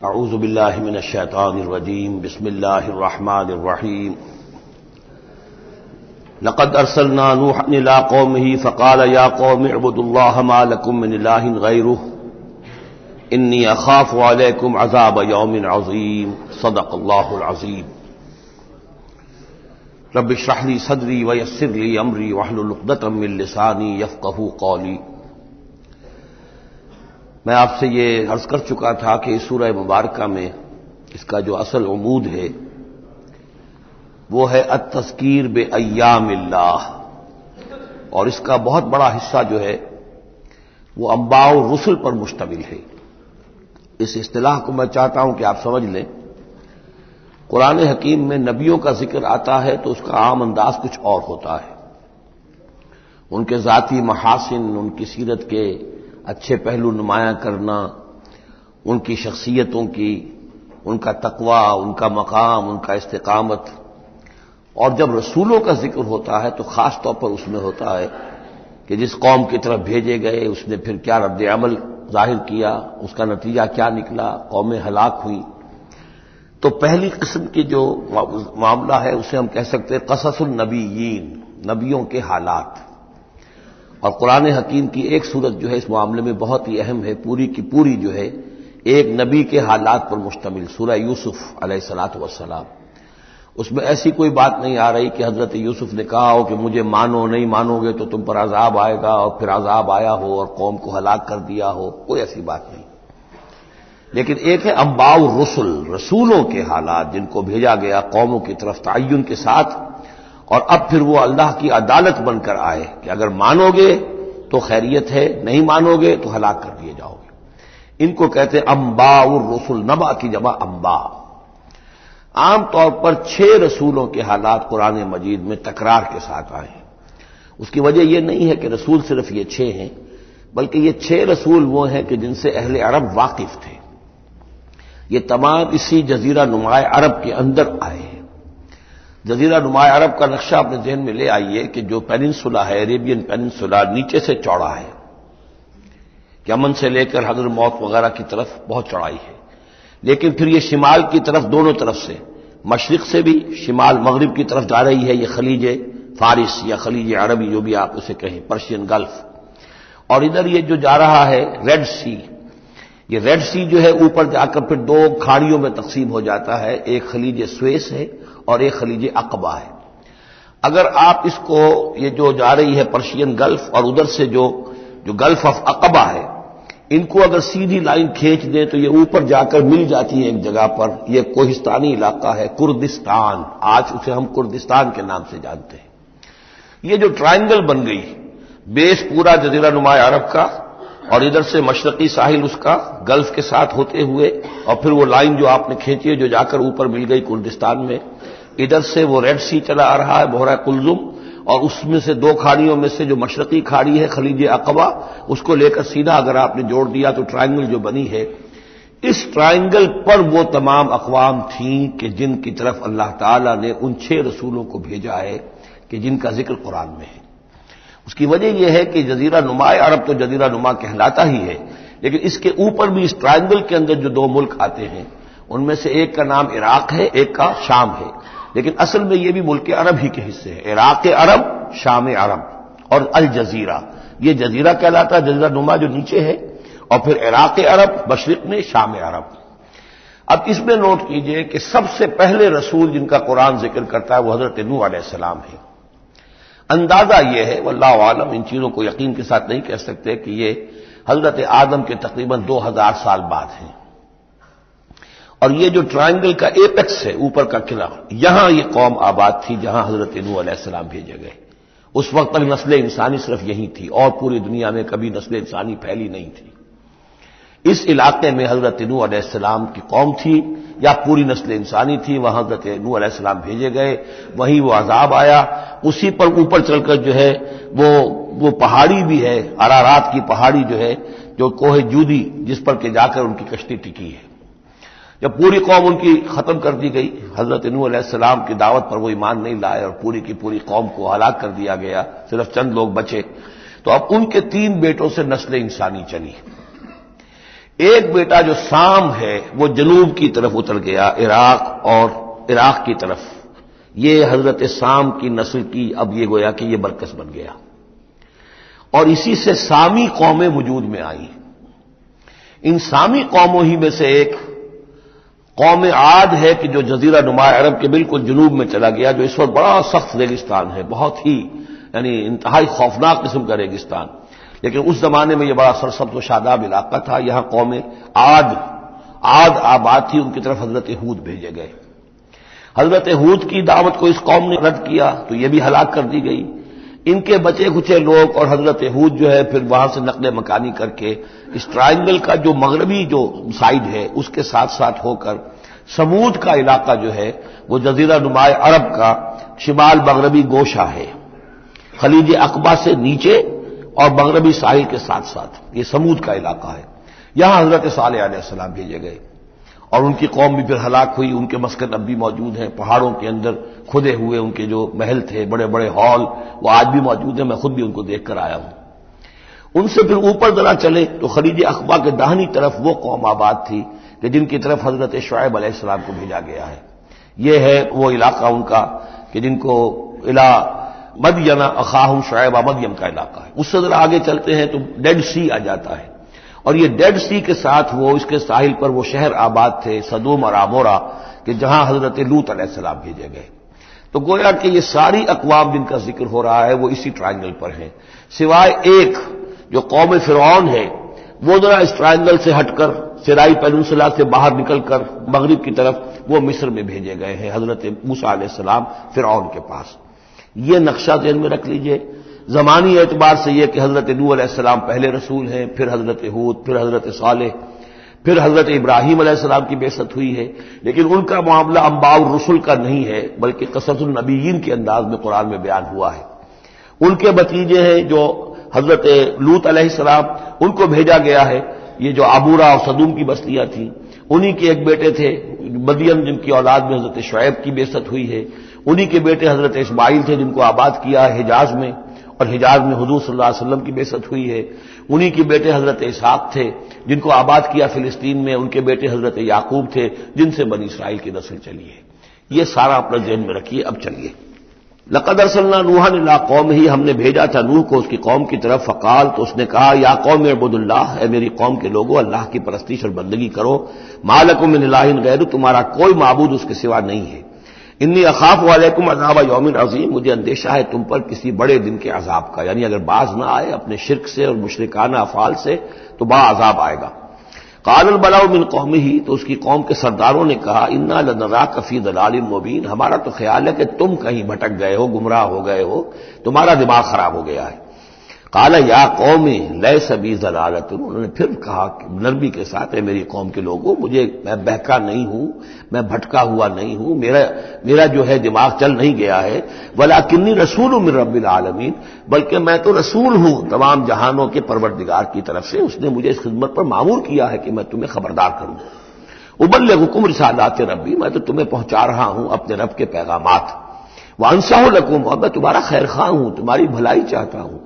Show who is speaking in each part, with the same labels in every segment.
Speaker 1: اعوذ باللہ من الشیطان الرجیم بسم اللہ الرحمن الرحیم لقد ارسلنا نوحا الى قومه فقال یا قوم اعبدوا اللہ ما لکم من الہ غیرہ انی اخاف علیکم عذاب یوم عظیم صدق اللہ العظیم رب اشرح لی صدری ویسر لی امری واحلل عقدۃ من لسانی یفقہوا قولی۔ میں آپ سے یہ عرض کر چکا تھا کہ اس سورہ مبارکہ میں اس کا جو اصل عمود ہے وہ ہے التذکیر بایام اللہ، اور اس کا بہت بڑا حصہ جو ہے وہ انباء الرسل پر مشتمل ہے۔ اس اصطلاح کو میں چاہتا ہوں کہ آپ سمجھ لیں۔ قرآن حکیم میں نبیوں کا ذکر آتا ہے تو اس کا عام انداز کچھ اور ہوتا ہے، ان کے ذاتی محاسن، ان کی سیرت کے اچھے پہلو نمایاں کرنا، ان کی شخصیتوں کی، ان کا تقوی، ان کا مقام، ان کا استقامت۔ اور جب رسولوں کا ذکر ہوتا ہے تو خاص طور پر اس میں ہوتا ہے کہ جس قوم کی طرف بھیجے گئے اس نے پھر کیا رد عمل ظاہر کیا، اس کا نتیجہ کیا نکلا، قومیں ہلاک ہوئیں۔ تو پہلی قسم کی جو معاملہ ہے اسے ہم کہہ سکتے ہیں قصص النبیین، نبیوں کے حالات۔ اور قرآن حکیم کی ایک صورت جو ہے اس معاملے میں بہت ہی اہم ہے، پوری کی پوری جو ہے ایک نبی کے حالات پر مشتمل، سورہ یوسف علیہ الصلوۃ والسلام۔ اس میں ایسی کوئی بات نہیں آ رہی کہ حضرت یوسف نے کہا ہو کہ مجھے مانو، نہیں مانو گے تو تم پر عذاب آئے گا، اور پھر عذاب آیا ہو اور قوم کو ہلاک کر دیا ہو، کوئی ایسی بات نہیں۔ لیکن ایک ہے انباء الرسل، رسولوں کے حالات جن کو بھیجا گیا قوموں کی طرف تعین کے ساتھ، اور اب پھر وہ اللہ کی عدالت بن کر آئے کہ اگر مانو گے تو خیریت ہے، نہیں مانو گے تو ہلاک کر دیے جاؤ گے۔ ان کو کہتے ہیں انباء الرسل، نبا کی جمع انباء۔ عام طور پر 6 رسولوں کے حالات قرآن مجید میں تکرار کے ساتھ آئے ہیں۔ اس کی وجہ یہ نہیں ہے کہ رسول صرف یہ 6 ہیں، بلکہ یہ 6 رسول وہ ہیں کہ جن سے اہل عرب واقف تھے۔ یہ تمام اسی جزیرہ نما عرب کے اندر آئے ہیں۔ جزیرہ نما عرب کا نقشہ اپنے ذہن میں لے آئیے کہ جو پیننسولا ہے، عربین پیننسولا، نیچے سے چوڑا ہے، یمن سے لے کر حضر موت وغیرہ کی طرف بہت چوڑائی ہے، لیکن پھر یہ شمال کی طرف دونوں طرف سے، مشرق سے بھی شمال مغرب کی طرف جا رہی ہے، یہ خلیج فارس یا خلیج عربی جو بھی آپ اسے کہیں، پرشین گلف۔ اور ادھر یہ جو جا رہا ہے ریڈ سی، یہ ریڈ سی جو ہے اوپر جا کر پھر 2 کھاڑیوں میں تقسیم ہو جاتا ہے، ایک خلیج سویس ہے اور ایک خلیج عقبہ ہے۔ اگر آپ اس کو، یہ جو جا رہی ہے پرشین گلف اور ادھر سے جو گلف آف عقبہ ہے، ان کو اگر سیدھی لائن کھینچ دیں تو یہ اوپر جا کر مل جاتی ہے ایک جگہ پر۔ یہ کوہستانی علاقہ ہے، کردستان، آج اسے ہم کردستان کے نام سے جانتے ہیں۔ یہ جو ٹرائنگل بن گئی، بیس پورا جزیرہ نما عرب کا، اور ادھر سے مشرقی ساحل اس کا گلف کے ساتھ ہوتے ہوئے، اور پھر وہ لائن جو آپ نے کھینچی ہے جو جا کر اوپر مل گئی کردستان میں، ادھر سے وہ ریڈ سی چلا آ رہا ہے، بحیرہ قلزم، اور اس میں سے 2 کھاڑیوں میں سے جو مشرقی کھاڑی ہے خلیج عقبہ، اس کو لے کر سیدھا اگر آپ نے جوڑ دیا تو ٹرائنگل جو بنی ہے، اس ٹرائنگل پر وہ تمام اقوام تھیں کہ جن کی طرف اللہ تعالیٰ نے ان 6 رسولوں کو بھیجا ہے کہ جن کا ذکر قرآن میں ہے۔ اس کی وجہ یہ ہے کہ جزیرہ نما عرب تو جزیرہ نما کہلاتا ہی ہے، لیکن اس کے اوپر بھی اس ٹرائنگل کے اندر جو 2 ملک آتے ہیں ان میں سے ایک کا نام عراق ہے، ایک کا شام ہے، لیکن اصل میں یہ بھی ملک عرب ہی کے حصے ہیں، عراق عرب، شام عرب اور الجزیرہ، یہ جزیرہ کہلاتا ہے، جزیرہ نما جو نیچے ہے، اور پھر عراق عرب مشرق میں، شام عرب۔ اب اس میں نوٹ کیجئے کہ سب سے پہلے رسول جن کا قرآن ذکر کرتا ہے وہ حضرت نوح علیہ السلام ہے۔ اندازہ یہ ہے، واللہ عالم، ان چیزوں کو یقین کے ساتھ نہیں کہہ سکتے، کہ یہ حضرت آدم کے تقریباً 2000 سال بعد ہیں۔ اور یہ جو ٹرائنگل کا ایپیکس ہے، اوپر کا قلعہ، یہاں یہ قوم آباد تھی جہاں حضرت نوح علیہ السلام بھیجے گئے۔ اس وقت تک نسل انسانی صرف یہی تھی، اور پوری دنیا میں کبھی نسل انسانی پھیلی نہیں تھی۔ اس علاقے میں حضرت نوح علیہ السلام کی قوم تھی، یا پوری نسل انسانی تھی، وہاں حضرت نوح علیہ السلام بھیجے گئے، وہیں وہ عذاب آیا۔ اسی پر اوپر چل کر جو ہے وہ پہاڑی بھی ہے، ارارات کی پہاڑی جو ہے، جو کوہ جودی، جس پر کہ جا کر ان کی کشتی ٹکی ہے۔ جب پوری قوم ان کی ختم کر دی گئی، حضرت نوح علیہ السلام کی دعوت پر وہ ایمان نہیں لائے اور پوری کی پوری قوم کو ہلاک کر دیا گیا، صرف چند لوگ بچے، تو اب ان کے 3 بیٹوں سے نسل انسانی چلی۔ ایک بیٹا جو سام ہے وہ جنوب کی طرف اتر گیا، عراق کی طرف. یہ حضرت سام کی نسل کی اب یہ گویا کہ یہ مرکز بن گیا، اور اسی سے سامی قومیں وجود میں آئیں. ان سامی قوموں ہی میں سے ایک قوم عاد ہے کہ جو جزیرہ نما عرب کے بالکل جنوب میں چلا گیا، جو اس وقت بڑا سخت ریگستان ہے، بہت ہی یعنی انتہائی خوفناک قسم کا ریگستان. لیکن اس زمانے میں یہ بڑا سرسبز و شاداب علاقہ تھا. یہاں قوم عاد آباد تھی، ان کی طرف حضرت ہود بھیجے گئے. حضرت ہود کی دعوت کو اس قوم نے رد کیا تو یہ بھی ہلاک کر دی گئی. ان کے بچے کچے لوگ اور حضرت ہود جو ہے پھر وہاں سے نقل مکانی کر کے اس ٹرائنگل کا جو مغربی جو سائڈ ہے اس کے ساتھ ساتھ ہو کر سمود کا علاقہ جو ہے وہ جزیرہ نما عرب کا شمال مغربی گوشہ ہے، خلیج عقبہ سے نیچے اور مغربی ساحل کے ساتھ ساتھ یہ سمود کا علاقہ ہے. یہاں حضرت صالح علیہ السلام بھیجے گئے اور ان کی قوم بھی پھر ہلاک ہوئی. ان کے مسکن اب بھی موجود ہیں پہاڑوں کے اندر کھدے ہوئے، ان کے جو محل تھے بڑے بڑے ہال وہ آج بھی موجود ہیں. میں خود بھی ان کو دیکھ کر آیا ہوں. ان سے پھر اوپر ذرا چلے تو خلیج عقبہ کے داہنی طرف وہ قوم آباد تھی کہ جن کی طرف حضرت شعیب علیہ السلام کو بھیجا گیا ہے. یہ ہے وہ علاقہ ان کا کہ جن کو الا مدین اخاہم شعیب مدین کا علاقہ ہے. اس سے ذرا آگے چلتے ہیں تو ڈیڈ سی آ جاتا ہے، اور یہ ڈیڈ سی کے ساتھ وہ اس کے ساحل پر وہ شہر آباد تھے سدوم اور عمورہ کہ جہاں حضرت لوط علیہ السلام بھیجے گئے. تو گویا کہ یہ ساری اقوام جن کا ذکر ہو رہا ہے وہ اسی ٹرائنگل پر ہیں، سوائے ایک جو قوم فرعون ہے وہ ذرا اس ٹرائنگل سے ہٹ کر سرائی پیننسلا سے باہر نکل کر مغرب کی طرف وہ مصر میں بھیجے گئے ہیں حضرت موسیٰ علیہ السلام فرعون کے پاس. یہ نقشہ ذہن میں رکھ لیجئے. زمانی اعتبار سے یہ کہ حضرت نوح علیہ السلام پہلے رسول ہیں، پھر حضرت ہود، پھر حضرت صالح، پھر حضرت ابراہیم علیہ السلام کی بعثت ہوئی ہے. لیکن ان کا معاملہ انباء الرسل کا نہیں ہے بلکہ قصص النبیین کے انداز میں قرآن میں بیان ہوا ہے. ان کے بتیجے ہیں جو حضرت لوط علیہ السلام، ان کو بھیجا گیا ہے. یہ جو عبورہ اور صدوم کی بستیاں تھیں انہی کے ایک بیٹے تھے مدین جن کی اولاد میں حضرت شعیب کی بعثت ہوئی ہے. انہی کے بیٹے حضرت اسماعیل تھے جن کو آباد کیا ہے حجاز میں، اور حجاز میں حضور صلی اللہ علیہ وسلم کی بعثت ہوئی ہے. انہی کے بیٹے حضرت اسحاق تھے جن کو آباد کیا فلسطین میں. ان کے بیٹے حضرت یعقوب تھے جن سے بنی اسرائیل کی نسل چلی ہے. یہ سارا اپنا ذہن میں رکھیے. اب چلیے. لقد ارسلنا نوحا الی قومہ، ہم نے بھیجا تھا نوح کو اس کی قوم کی طرف. فقال، تو اس نے کہا یا قوم اعبدوا اللہ، اے میری قوم کے لوگوں اللہ کی پرستش اور بندگی کرو. ما لکم من الہ غیرہ، تمہارا کوئی معبود اس کے سوا نہیں ہے. انی اخاف علیکم عذاب یوم عظیم، مجھے اندیشہ ہے تم پر کسی بڑے دن کے عذاب کا، یعنی اگر باز نہ آئے اپنے شرک سے اور مشرکانہ افعال سے تو بڑا عذاب آئے گا. قال الملأ من قومہ، تو اس کی قوم کے سرداروں نے کہا انا لنراک فی ضلال مبین، ہمارا تو خیال ہے کہ تم کہیں بھٹک گئے ہو، گمراہ ہو گئے ہو، تمہارا دماغ خراب ہو گیا ہے. قال یا قوم لیس بی ضلالۃ، انہوں نے پھر کہا کہ نرمی کے ساتھ، اے میری قوم کے لوگوں میں بہکا نہیں ہوں، میں بھٹکا ہوا نہیں ہوں، میرا جو ہے دماغ چل نہیں گیا ہے. ولکنی رسول من رب العالمین، بلکہ میں تو رسول ہوں تمام جہانوں کے پروردگار کی طرف سے. اس نے مجھے اس خدمت پر مامور کیا ہے کہ میں تمہیں خبردار کروں. ابلغکم رسالات ربی، میں تو تمہیں پہنچا رہا ہوں اپنے رب کے پیغامات. وانصح لکم، اور میں تمہارا خیر خواہ ہوں، تمہاری بھلائی چاہتا ہوں،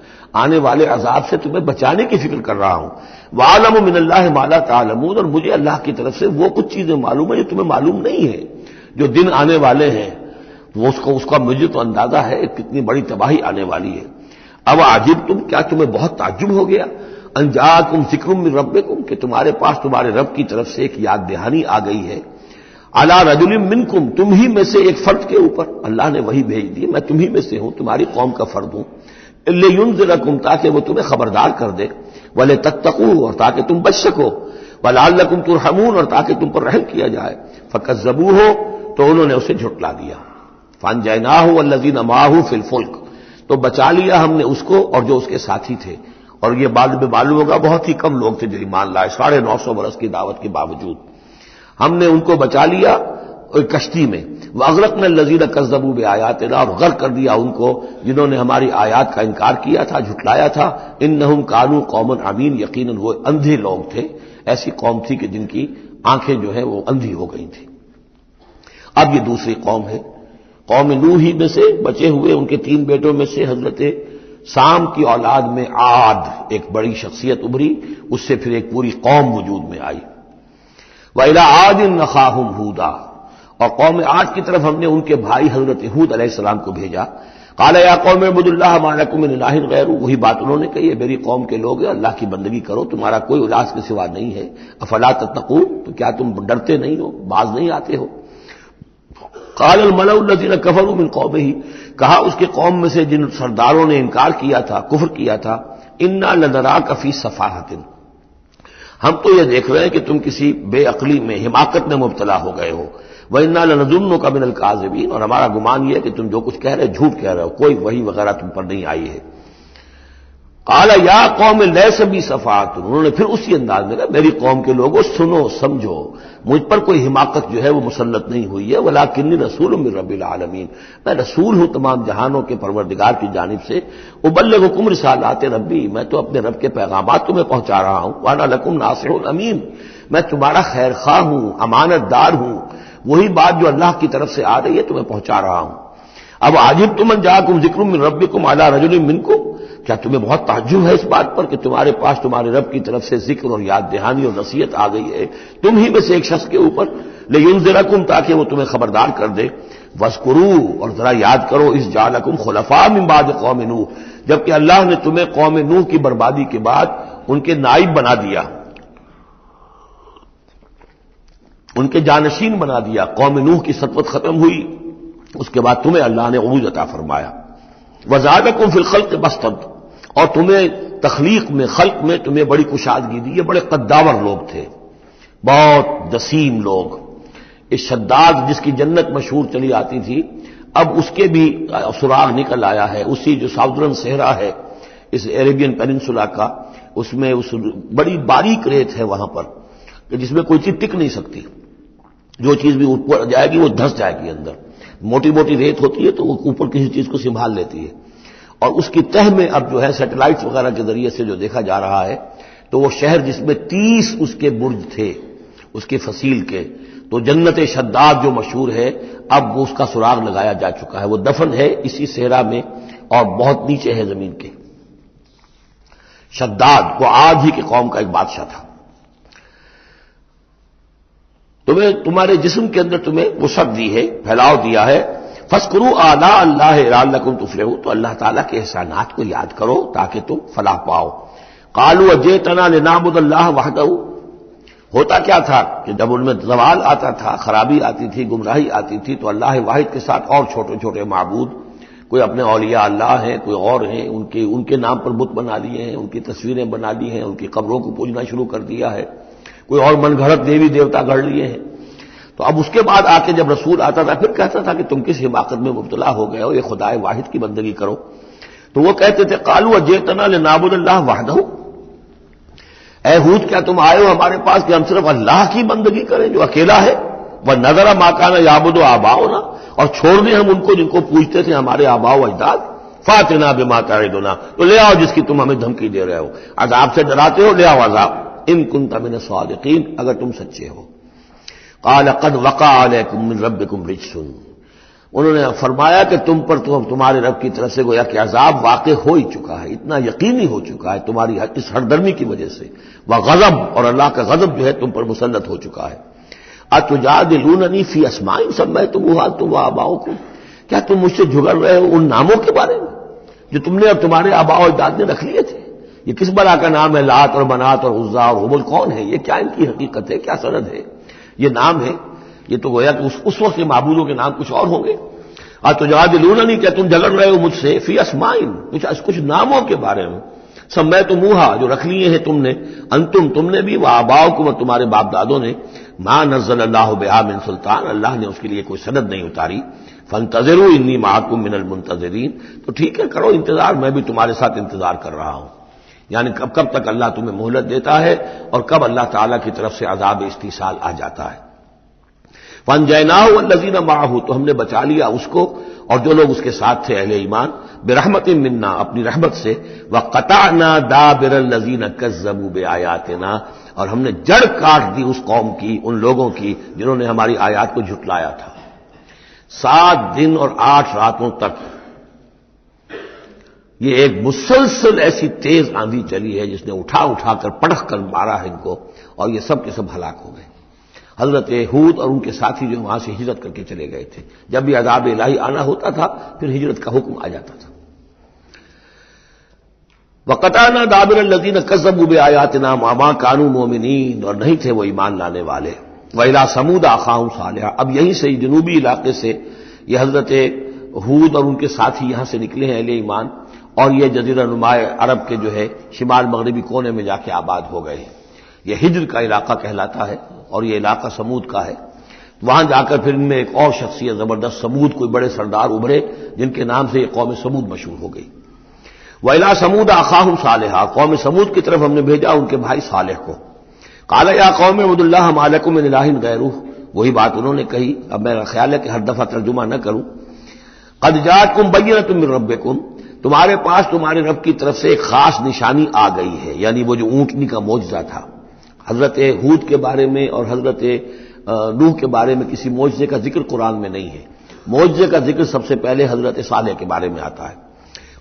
Speaker 1: آنے والے عذاب سے تمہیں بچانے کی فکر کر رہا ہوں. وَأَعْلَمُ مِنَ اللَّهِ مَا لَا تَعْلَمُونَ، اور مجھے اللہ کی طرف سے وہ کچھ چیزیں معلوم ہیں جو تمہیں معلوم نہیں ہے. جو دن آنے والے ہیں وہ اس کا مجھے تو اندازہ ہے کتنی بڑی تباہی آنے والی ہے. اب عجبتم، کیا تمہیں بہت تعجب ہو گیا، ان جاءکم ذکر من ربکم، کہ تمہارے پاس تمہارے رب کی طرف سے ایک یاد دہانی آ گئی ہے. علی رجل منکم، تم ہی میں سے ایک فرد کے اوپر اللہ نے وہی بھیج دی، میں تم ہی میں سے ہوں، تمہاری قوم کا فرد ہوں. لینذرکم، تاکہ وہ تمہیں خبردار کر دے. ولتتقوا، اور تاکہ تم بچ سکو. ولعلکم ترحمون، اور تاکہ تم پر رحم کیا جائے. فکذبوہ، تو انہوں نے اسے جھٹلا دیا. فانجیناہ والذین معہ فی الفلک، تو بچا لیا ہم نے اس کو اور جو اس کے ساتھی تھے. اور یہ بعد میں معلوم ہوگا بہت ہی کم لوگ تھے جو ایمان لائے 950 برس کی دعوت کے باوجود. ہم نے ان کو بچا لیا کشتی میں. واغرقنا الذین کذبوا بآیاتنا، اور غرق کر دیا ان کو جنہوں نے ہماری آیات کا انکار کیا تھا، جھٹلایا تھا. انہم کانوا قوما عمین، یقیناً وہ اندھے لوگ تھے، ایسی قوم تھی کہ جن کی آنکھیں جو ہیں وہ اندھی ہو گئی تھیں. اب یہ دوسری قوم ہے، قوم نوح ہی میں سے بچے ہوئے ان کے 3 بیٹوں میں سے حضرت سام کی اولاد میں عاد ایک بڑی شخصیت ابھری، اس سے پھر ایک پوری قوم وجود میں آئی۔ وَإِلَىٰ عَادٍ أَخَاهُمْ هُودًا، اور قوم عاد کی طرف ہم نے ان کے بھائی حضرت ہود علیہ السلام کو بھیجا۔ قَالَ يَا قَوْمِ اعْبُدُوا اللَّهَ مَا لَكُم مِّنْ إِلَٰهٍ غَيْرُهُ، وہی بات انہوں نے کہی ہے، میری قوم کے لوگ اللہ کی بندگی کرو، تمہارا کوئی الہ کے سوا نہیں ہے۔ افلا تتقون، تو کیا تم ڈرتے نہیں ہو، باز نہیں آتے ہو؟ قال الملأ الذين كفروا من قومه، کہا اس کے قوم میں سے جن سرداروں نے انکار کیا تھا، کفر کیا تھا، انا لنراک فی سفاہۃ، ہم تو یہ دیکھ رہے ہیں کہ تم کسی بے عقلی میں، حماقت میں مبتلا ہو گئے ہو، وَإِنَّا لَنَظُنُّكَ مِنَ الْكَاذِبِينَ، اور ہمارا گمان یہ ہے کہ تم جو کچھ کہہ رہے جھوٹ کہہ رہے ہو، کوئی وحی وغیرہ تم پر نہیں آئی ہے۔ قال یا قوم لیس بی صفاۃ، انہوں نے پھر اسی انداز میں کہا میری قوم کے لوگوں سنو سمجھو، مجھ پر کوئی حماقت جو ہے وہ مسلط نہیں ہوئی ہے، ولکنی رسول من رب العالمین، میں رسول ہوں تمام جہانوں کے پروردگار کی جانب سے، ابلغکم رسالات ربی، میں تو اپنے رب کے پیغامات تمہیں پہنچا رہا ہوں، وانا لکم ناصح امین، میں تمہارا خیر خواہ ہوں، امانت دار ہوں، وہی بات جو اللہ کی طرف سے آ رہی ہے تمہیں پہنچا رہا ہوں۔ اب عجبتم ان جاءکم ذکر من ربکم علی رجل منکم، کیا تمہیں بہت تعجب ہے اس بات پر کہ تمہارے پاس تمہارے رب کی طرف سے ذکر اور یاد دہانی اور نصیحت آ گئی ہے تم ہی میں سے ایک شخص کے اوپر، لینذرکم، تاکہ وہ تمہیں خبردار کر دے، واذکروا، اور ذرا یاد کرو، اذ جعلکم خلفاء من بعد قوم نوح، جبکہ اللہ نے تمہیں قوم نوح کی بربادی کے بعد ان کے نائب بنا دیا، ان کے جانشین بنا دیا، قوم نوح کی سطوت ختم ہوئی، اس کے بعد تمہیں اللہ نے عروج عطا فرمایا، وزادکم فی الخلق بسطۃ، اور تمہیں تخلیق میں، خلق میں تمہیں بڑی کشادگی دی، یہ بڑے قداور لوگ تھے، بہت دسیم لوگ، اس شداد جس کی جنت مشہور چلی آتی تھی، اب اس کے بھی سراغ نکل آیا ہے، اسی جو ساؤدرن صحرا ہے اس عربین پیننسولا کا، اس میں اس بڑی باریک ریت ہے وہاں پر کہ جس میں کوئی چیز ٹک نہیں سکتی، جو چیز بھی اوپر جائے گی وہ دھس جائے گی اندر، موٹی موٹی ریت ہوتی ہے تو وہ اوپر کسی چیز کو سنبھال لیتی ہے، اور اس کی تہ میں اب جو ہے سیٹلائٹس وغیرہ کے ذریعے سے جو دیکھا جا رہا ہے، تو وہ شہر جس میں 30 اس کے برج تھے اس کے فصیل کے، تو جنت شداد جو مشہور ہے اب وہ اس کا سراغ لگایا جا چکا ہے، وہ دفن ہے اسی صحرا میں اور بہت نیچے ہے زمین کے۔ شداد وہ آج ہی کی قوم کا ایک بادشاہ تھا۔ تمہارے جسم کے اندر تمہیں وسعت دی ہے، پھیلاؤ دیا ہے، فاذکروا آلاء اللہ لعلکم تفلحون، تو اللہ تعالیٰ کے احسانات کو یاد کرو تاکہ تم فلاح پاؤ۔ قالوا اجئتنا لنعبد اللہ وحدہ، ہوتا کیا تھا کہ جب ان میں زوال آتا تھا، خرابی آتی تھی، گمراہی آتی تھی، تو اللہ واحد کے ساتھ اور چھوٹے چھوٹے معبود، کوئی اپنے اولیاء اللہ ہیں، کوئی اور ہیں، ان کے نام پر بت بنا لیے ہیں، ان کی تصویریں بنا لی ہیں، ان کی قبروں کو پوجنا شروع کر دیا ہے، کوئی اور من گھڑت دیوی دیوتا گڑھ لیے ہیں۔ تو اب اس کے بعد آ کے جب رسول آتا تھا پھر کہتا تھا کہ تم کس حماقت میں مبتلا ہو گئے ہو، یہ خدائے واحد کی بندگی کرو، تو وہ کہتے تھے قالوا اجئتنا لنعبد اللہ وحدہ، اے ہود کیا تم آئے ہو ہمارے پاس کہ ہم صرف اللہ کی بندگی کریں جو اکیلا ہے، وَنَذَرَ مَا كَانَ يَعْبُدُ آبَاؤُنَا، اور چھوڑ دیں ہم ان کو جن کو پوجتے تھے ہمارے آباء و اجداد، فَأْتِنَا بِمَا تَعِدُنَا، تو لے آؤ جس کی تم ہمیں دھمکی دے رہے ہو، عذاب سے ڈراتے ہو، لے آؤ عذاب، ان كنت من الصادقین، اگر تم سچے ہو۔ قال قد وقع علیکم من ربکم رجس، انہوں نے فرمایا کہ تم پر تمہارے رب کی طرف سے گویا کہ عذاب واقع ہو ہی چکا ہے، اتنا یقینی ہو چکا ہے تمہاری اس ہردرمی کی وجہ سے، وغضب، اور اللہ کا غضب جو ہے تم پر مسلط ہو چکا ہے۔ اتجادلوننی فی اسماء سمیتموها انتم وآباؤکم، کیا تم مجھ سے جھگڑ رہے ہو ان ناموں کے بارے میں جو تم نے اور تمہارے آباء و اجداد نے رکھ لیے تھے؟ یہ کس بلا کا نام ہے؟ لات اور منات اور عزا اور ہبل کون ہے؟ یہ کیا ان کی حقیقت ہے؟ کیا سند ہے؟ یہ نام ہے، یہ تو گویا کہ اس وقت کے معبودوں کے نام کچھ اور ہوں گے۔ اتجادلوننی، کیا تم جھگڑ رہے ہو مجھ سے فی اسماء، کچھ ناموں کے بارے میں، سمیتموها، جو رکھ لیے ہیں تم نے، انتم، تم نے بھی، وآباؤکم، اور تمہارے باپ دادوں نے، ما نزل اللہ بہا من سلطان، اللہ نے اس کے لیے کوئی سند نہیں اتاری، فانتظروا انی معکم من المنتظرین، تو ٹھیک ہے کرو انتظار، میں بھی تمہارے ساتھ انتظار کر رہا ہوں، یعنی کب تک اللہ تمہیں مہلت دیتا ہے اور کب اللہ تعالیٰ کی طرف سے عذاب استیصال آ جاتا ہے۔ فانجیناہ والذین معہ، تو ہم نے بچا لیا اس کو اور جو لوگ اس کے ساتھ تھے اہل ایمان، برحمت منا، اپنی رحمت سے، وقطعنا دابر الذین کذبوا بآیاتنا، اور ہم نے جڑ کاٹ دی اس قوم کی، ان لوگوں کی جنہوں نے ہماری آیات کو جھٹلایا تھا۔ 7 دن اور 8 راتوں تک یہ ایک مسلسل ایسی تیز آندھی چلی ہے جس نے اٹھا اٹھا کر پٹخ کر مارا ہے ان کو، اور یہ سب کے سب ہلاک ہو گئے۔ حضرت ہود اور ان کے ساتھی جو وہاں سے ہجرت کر کے چلے گئے تھے، جب بھی عذاب الہی آنا ہوتا تھا پھر ہجرت کا حکم آ جاتا تھا۔ وَقَطَعْنَا دَابِرَ الَّذِينَ كَذَّبُوا بِآيَاتِنَا وَمَا كَانُوا مُؤْمِنِينَ، اور نہیں تھے وہ ایمان لانے والے۔ وَإِلَىٰ ثَمُودَ أَخَاهُمْ صَالِحًا، اب یہیں سے جنوبی علاقے سے یہ حضرت ہود اور ان کے ساتھی یہاں سے نکلے ہیں اہل ایمان، اور یہ جزیرہ نما عرب کے جو ہے شمال مغربی کونے میں جا کے آباد ہو گئے ہیں۔ یہ ہجر کا علاقہ کہلاتا ہے اور یہ علاقہ سمود کا ہے۔ وہاں جا کر پھر ان میں ایک اور شخصیت زبردست سمود کوئی بڑے سردار ابھرے جن کے نام سے یہ قوم سمود مشہور ہو گئی۔ وَإِلَىٰ ثَمُودَ أَخَاهُمْ صَالِحًا، قوم سمود کی طرف ہم نے بھیجا ان کے بھائی صالح کو۔ قَالَ يَا قَوْمِ اعْبُدُوا اللَّهَ مَا لَكُم مِّنْ إِلَٰهٍ غَيْرُهُ، وہی بات انہوں نے کہی۔ اب میرا خیال ہے کہ ہر دفعہ ترجمہ نہ کروں۔ قَدْ جَاءَتْكُم بَيِّنَةٌ مِّن رَّبِّكُمْ، تمہارے پاس تمہارے رب کی طرف سے ایک خاص نشانی آ گئی ہے، یعنی وہ جو اونٹنی کا معجزہ تھا۔ حضرت ہود کے بارے میں اور حضرت نوح کے بارے میں کسی معجزے کا ذکر قرآن میں نہیں ہے۔ معجزے کا ذکر سب سے پہلے حضرت صالح کے بارے میں آتا ہے۔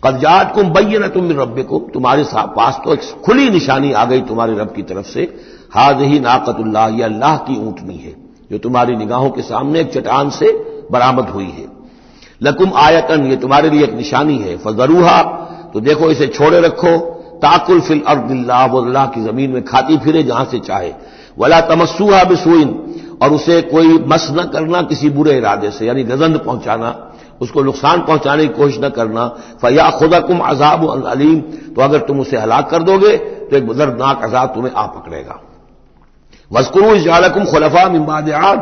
Speaker 1: قد جاءتکم بینۃ من ربکم، تمہارے پاس تو ایک کھلی نشانی آ گئی تمہارے رب کی طرف سے۔ ھذہ ناقۃ اللہ، یہ اللہ کی اونٹنی ہے جو تمہاری نگاہوں کے سامنے ایک چٹان سے برآمد ہوئی ہے۔ لکم آیۃ، یہ تمہارے لیے ایک نشانی ہے۔ فذروھا، تو دیکھو اسے چھوڑے رکھو۔ تاکل فی الارض اللہ، وہ اللہ کی زمین میں کھاتی پھرے جہاں سے چاہے۔ ولا تمسوھا بسوء، اور اسے کوئی مس نہ کرنا کسی برے ارادے سے، یعنی گزند پہنچانا، اس کو نقصان پہنچانے کی کوشش نہ کرنا۔ فیاخذکم عذاب علیم، تو اگر تم اسے ہلاک کر دو گے تو ایک دردناک عذاب تمہیں آ پکڑے گا۔ واذکروا اذ جعلکم خلفاء من بعد عاد،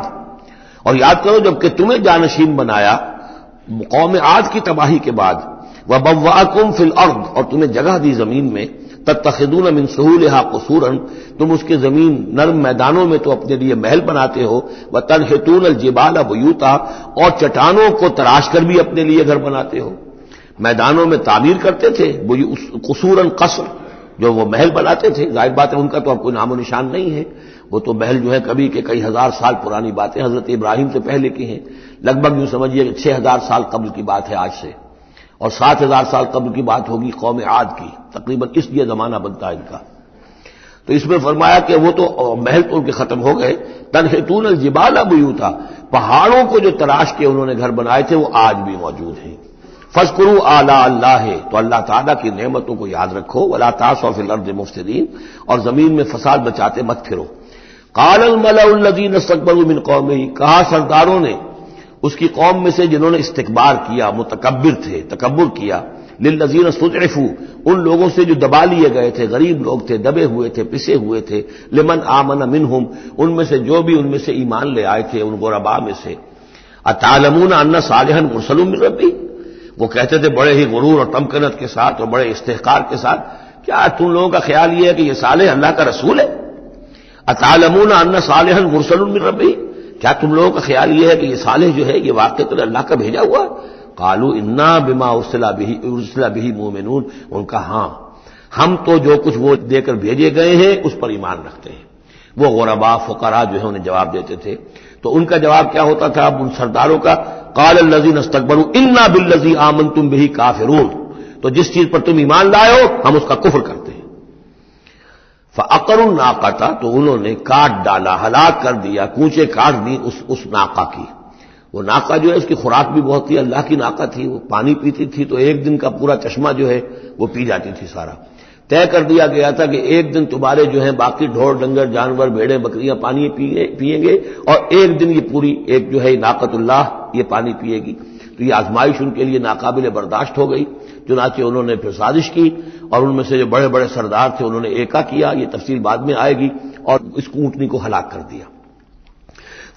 Speaker 1: اور یاد کرو جب کہ تمہیں جانشین بنایا قوم عاد کی تباہی کے بعد۔ وبوأکم فی الارض، اور تمہیں جگہ دی زمین میں۔ تتخذون من سہولها قصورا، تم اس کے زمین نرم میدانوں میں تو اپنے لیے محل بناتے ہو۔ وتنحتون الجبال بیوتا، اور چٹانوں کو تراش کر بھی اپنے لیے گھر بناتے ہو۔ میدانوں میں تعمیر کرتے تھے قصورا، قصر جو وہ محل بناتے تھے، ظاہر بات ہے ان کا تو اب کوئی نام و نشان نہیں ہے، وہ تو محل جو ہے کبھی کے کئی ہزار سال پرانی باتیں حضرت ابراہیم سے پہلے کی ہیں، لگ بھگ یوں سمجھیے کہ 6000 سال قبل کی بات ہے آج سے، اور 7000 سال قبل کی بات ہوگی قوم عاد کی، تقریباً اس لیے زمانہ بنتا ہے ان کا۔ تو اس میں فرمایا کہ وہ تو محل تو ان کے ختم ہو گئے۔ تنحتون الجبال بیوتا، پہاڑوں کو جو تراش کے انہوں نے گھر بنائے تھے وہ آج بھی موجود ہیں۔ فاذکروا آلاء اللہ، تو اللہ تعالیٰ کی نعمتوں کو یاد رکھو۔ ولا تعثوا فی الارض مفسدین، اور زمین میں فساد بچاتے مت پھرو۔ قال الملأ الذین استکبروا من قومہ، کہا سرداروں نے اس کی قوم میں سے جنہوں نے استکبار کیا، متکبر تھے، تکبر کیا، للذین استضعفوا، ان لوگوں سے جو دبا لیے گئے تھے، غریب لوگ تھے، دبے ہوئے تھے، پسے ہوئے تھے، لمن آمن منہم، ان میں سے جو بھی ان میں سے ایمان لے آئے تھے ان غرباء میں سے۔ اتعلمون ان صالحا مرسل من ربی، وہ کہتے تھے بڑے ہی غرور اور تمکنت کے ساتھ اور بڑے استحقار کے ساتھ، کیا تم لوگوں کا خیال یہ ہے کہ یہ صالح اللہ کا رسول ہے؟ اتعلمون ان صالحا مرسل من ربی، کیا تم لوگوں کا خیال یہ ہے کہ یہ صالح جو ہے یہ واقعی اللہ کا بھیجا ہوا ہے؟ قالوا انا بما ارسل به مؤمنون، ان کا ہاں ہم تو جو کچھ وہ دے کر بھیجے گئے ہیں اس پر ایمان رکھتے ہیں۔ وہ غرباء فقراء جو ہے انہیں جواب دیتے تھے، تو ان کا جواب کیا ہوتا تھا اب ان سرداروں کا؟ قال الذين استكبروا انا بالذي آمنتم به کافرون، تو جس چیز پر تم ایمان لائے ہو ہم اس کا کفر کرتے ہیں۔ فعقروا الناقۃ، تو انہوں نے کاٹ ڈالا، ہلاک کر دیا، کونچے کاٹ دی اس ناقہ کی۔ وہ ناقہ جو ہے اس کی خوراک بھی بہت تھی، اللہ کی ناقہ تھی، وہ پانی پیتی تھی تو ایک دن کا پورا چشمہ جو ہے وہ پی جاتی تھی سارا۔ طے کر دیا گیا تھا کہ ایک دن تمہارے جو ہیں باقی ڈھور ڈنگر جانور بھیڑیں بکریاں پانی پیئیں گے، اور ایک دن یہ پوری ایک جو ہے ناقۃ اللہ یہ پانی پیے گی۔ تو یہ آزمائش ان کے لیے ناقابل برداشت ہو گئی، چنانچہ انہوں نے پھر سازش کی، اور ان میں سے جو بڑے بڑے سردار تھے انہوں نے ایکا کیا، یہ تفصیل بعد میں آئے گی، اور اس اونٹنی کو ہلاک کر دیا۔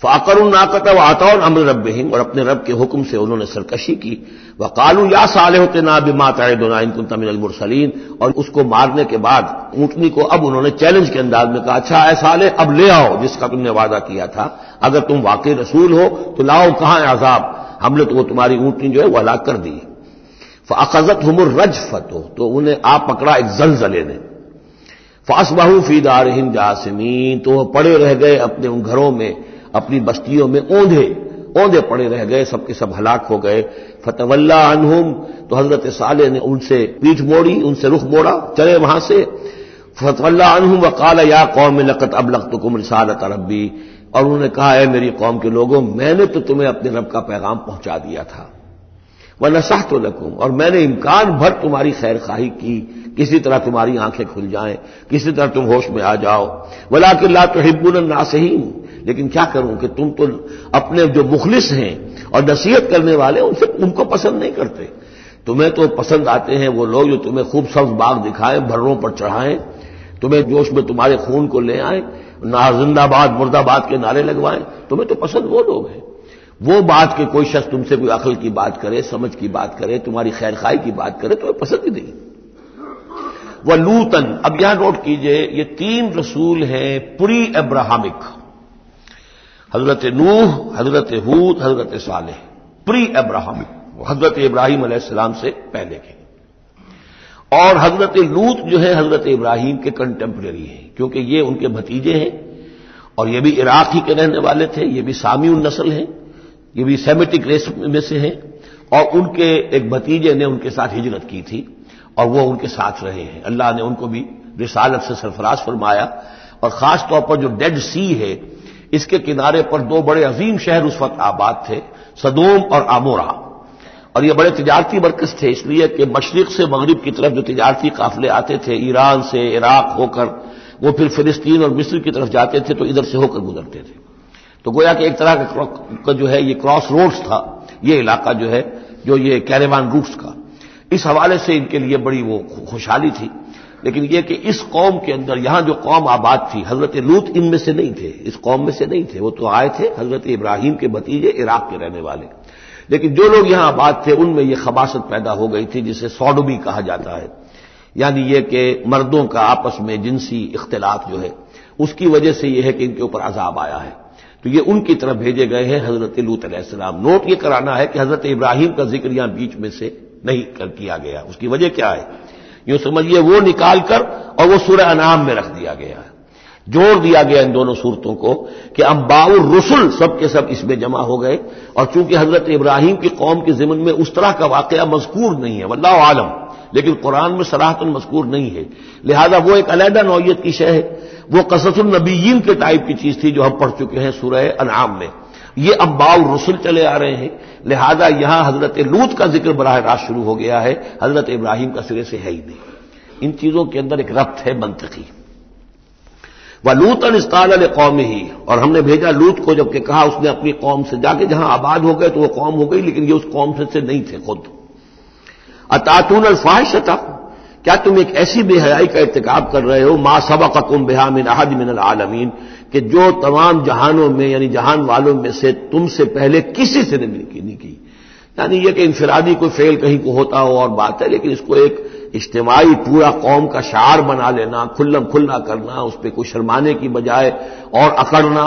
Speaker 1: فعقروا الناقۃ وعتوا امر ربهم، اور اپنے رب کے حکم سے انہوں نے سرکشی کی۔ وقالوا یا صالح ائتنا بما تعدنا ان كنت من المرسلین، اور اس کو مارنے کے بعد اونٹنی کو اب انہوں نے چیلنج کے انداز میں کہا، اچھا اے صالح اب لے آؤ جس کا تم نے وعدہ کیا تھا، اگر تم واقعی رسول ہو تو لاؤ، کہاں ہے عذاب؟ ہم نے تو وہ تمہاری اونٹنی جو ہے وہ ہلاک کر دی۔ فاخذتهم الرجفۃ، تو انہیں آ پکڑا ایک زلزلے نے۔ فاصبحوا فی دارهم جاثمین، تو وہ پڑے رہ گئے اپنے ان گھروں میں، اپنی بستیوں میں اوندھے۔ اوندے پڑے رہ گئے، سب کے سب ہلاک ہو گئے۔ فتولی عنہم، تو حضرت صالح نے ان سے پیٹھ موڑی، ان سے رخ موڑا، چلے وہاں سے۔ فتولی عنہم وقال یا قوم لقد ابلغتکم رسالۃ ربی، اور انہوں نے کہا اے میری قوم کے لوگوں، میں نے تو تمہیں اپنے رب کا پیغام پہنچا دیا تھا، وَنَصَحْتُ لَكُمْ، اور میں نے امکان بھر تمہاری خیر خواہی کی، کسی طرح تمہاری آنکھیں کھل جائیں، کسی طرح تم ہوش میں آ جاؤ، وَلَٰكِن لَا تُحِبُّونَ النَّاصِحِينَ، لیکن کیا کروں کہ تم تو اپنے جو مخلص ہیں اور نصیحت کرنے والے ان کو پسند نہیں کرتے۔ تمہیں تو پسند آتے ہیں وہ لوگ جو تمہیں خوب سبز باغ دکھائیں، بھروں پر چڑھائیں، تمہیں جوش میں تمہارے خون کو لے آئیں، نہ زندہ باد مردہ باد کے نعرے لگوائیں، تمہیں تو پسند وہ لوگ ہیں۔ وہ بات کہ کوئی شخص تم سے کوئی عقل کی بات کرے، سمجھ کی بات کرے، تمہاری خیر خواہی کی بات کرے، تمہیں پسند ہی نہیں۔ وہ لوطن، اب یہاں نوٹ کیجئے یہ 3 رسول ہیں پری ابراہمک، حضرت نوح، حضرت ہود، حضرت صالح، پری ابراہمک، حضرت ابراہیم علیہ السلام سے پہلے کے۔ اور حضرت لوط جو ہے حضرت ابراہیم کے کنٹمپریری ہیں، کیونکہ یہ ان کے بھتیجے ہیں، اور یہ بھی عراق ہی کے رہنے والے تھے، یہ بھی سامی النسل ہیں، یہ بھی سیمیٹک ریس میں سے ہیں، اور ان کے ایک بھتیجے نے ان کے ساتھ ہجرت کی تھی اور وہ ان کے ساتھ رہے ہیں۔ اللہ نے ان کو بھی رسالت سے سرفراز فرمایا، اور خاص طور پر جو ڈیڈ سی ہے اس کے کنارے پر 2 بڑے عظیم شہر اس وقت آباد تھے، سدوم اور عمورہ، اور یہ بڑے تجارتی مرکز تھے، اس لیے کہ مشرق سے مغرب کی طرف جو تجارتی قافلے آتے تھے ایران سے عراق ہو کر، وہ پھر فلسطین اور مصر کی طرف جاتے تھے تو ادھر سے ہو کر گزرتے تھے، تو گویا کہ ایک طرح کا جو ہے یہ کراس روڈز تھا یہ علاقہ جو ہے، جو یہ کیریوان روٹس کا، اس حوالے سے ان کے لیے بڑی وہ خوشحالی تھی۔ لیکن یہ کہ اس قوم کے اندر یہاں جو قوم آباد تھی، حضرت لوط ان میں سے نہیں تھے، اس قوم میں سے نہیں تھے، وہ تو آئے تھے حضرت ابراہیم کے بھتیجے عراق کے رہنے والے، لیکن جو لوگ یہاں آباد تھے ان میں یہ خباثت پیدا ہو گئی تھی جسے سوڈومی کہا جاتا ہے، یعنی یہ کہ مردوں کا آپس میں جنسی اختلاط جو ہے، اس کی وجہ سے یہ ہے کہ ان کے اوپر عذاب آیا ہے، تو یہ ان کی طرف بھیجے گئے ہیں حضرت لوط علیہ السلام۔ نوٹ یہ کرانا ہے کہ حضرت ابراہیم کا ذکر یہاں بیچ میں سے نہیں کیا گیا، اس کی وجہ کیا ہے؟ یوں سمجھیے وہ نکال کر اور وہ سورہ انعام میں رکھ دیا گیا ہے، جوڑ دیا گیا ان دونوں صورتوں کو کہ انباء الرسل سب کے سب اس میں جمع ہو گئے، اور چونکہ حضرت ابراہیم کی قوم کے ضمن میں اس طرح کا واقعہ مذکور نہیں ہے واللہ عالم، لیکن قرآن میں صراحتاً مذکور نہیں ہے، لہذا وہ ایک علیحدہ نوعیت کی شے ہے، وہ قصص النبیین کے ٹائپ کی چیز تھی جو ہم پڑھ چکے ہیں سورہ انعام میں، یہ انباء الرسل چلے آ رہے ہیں، لہذا یہاں حضرت لوط کا ذکر براہ راست شروع ہو گیا ہے، حضرت ابراہیم کا سرے سے ہے ہی نہیں۔ ان چیزوں کے اندر ایک ربط ہے منطقی۔ وَلُوطًا إِذْ قَالَ لِقَوْمِهِ، اور ہم نے بھیجا لوط کو جبکہ کہا اس نے اپنی قوم سے، جا کے جہاں آباد ہو گئے تو وہ قوم ہو گئی لیکن یہ اس قوم سے نہیں تھے خود۔ أَتَأْتُونَ الْفَاحِشَةَ، کیا تم ایک ایسی بے حیائی کا ارتکاب کر رہے ہو، مَا سَبَقَكُم بِهَا مِنْ أَحَدٍ مِنَ الْعَالَمِينَ، کہ جو تمام جہانوں میں یعنی جہان والوں میں سے تم سے پہلے کسی سے نہیں کی، یعنی یہ کہ انفرادی کوئی فعل کہیں کو ہوتا ہو اور بات ہے، لیکن اس کو ایک اجتماعی پورا قوم کا شعار بنا لینا، کھلم کھلا کرنا، اس پہ کوئی شرمانے کی بجائے اور اکڑنا،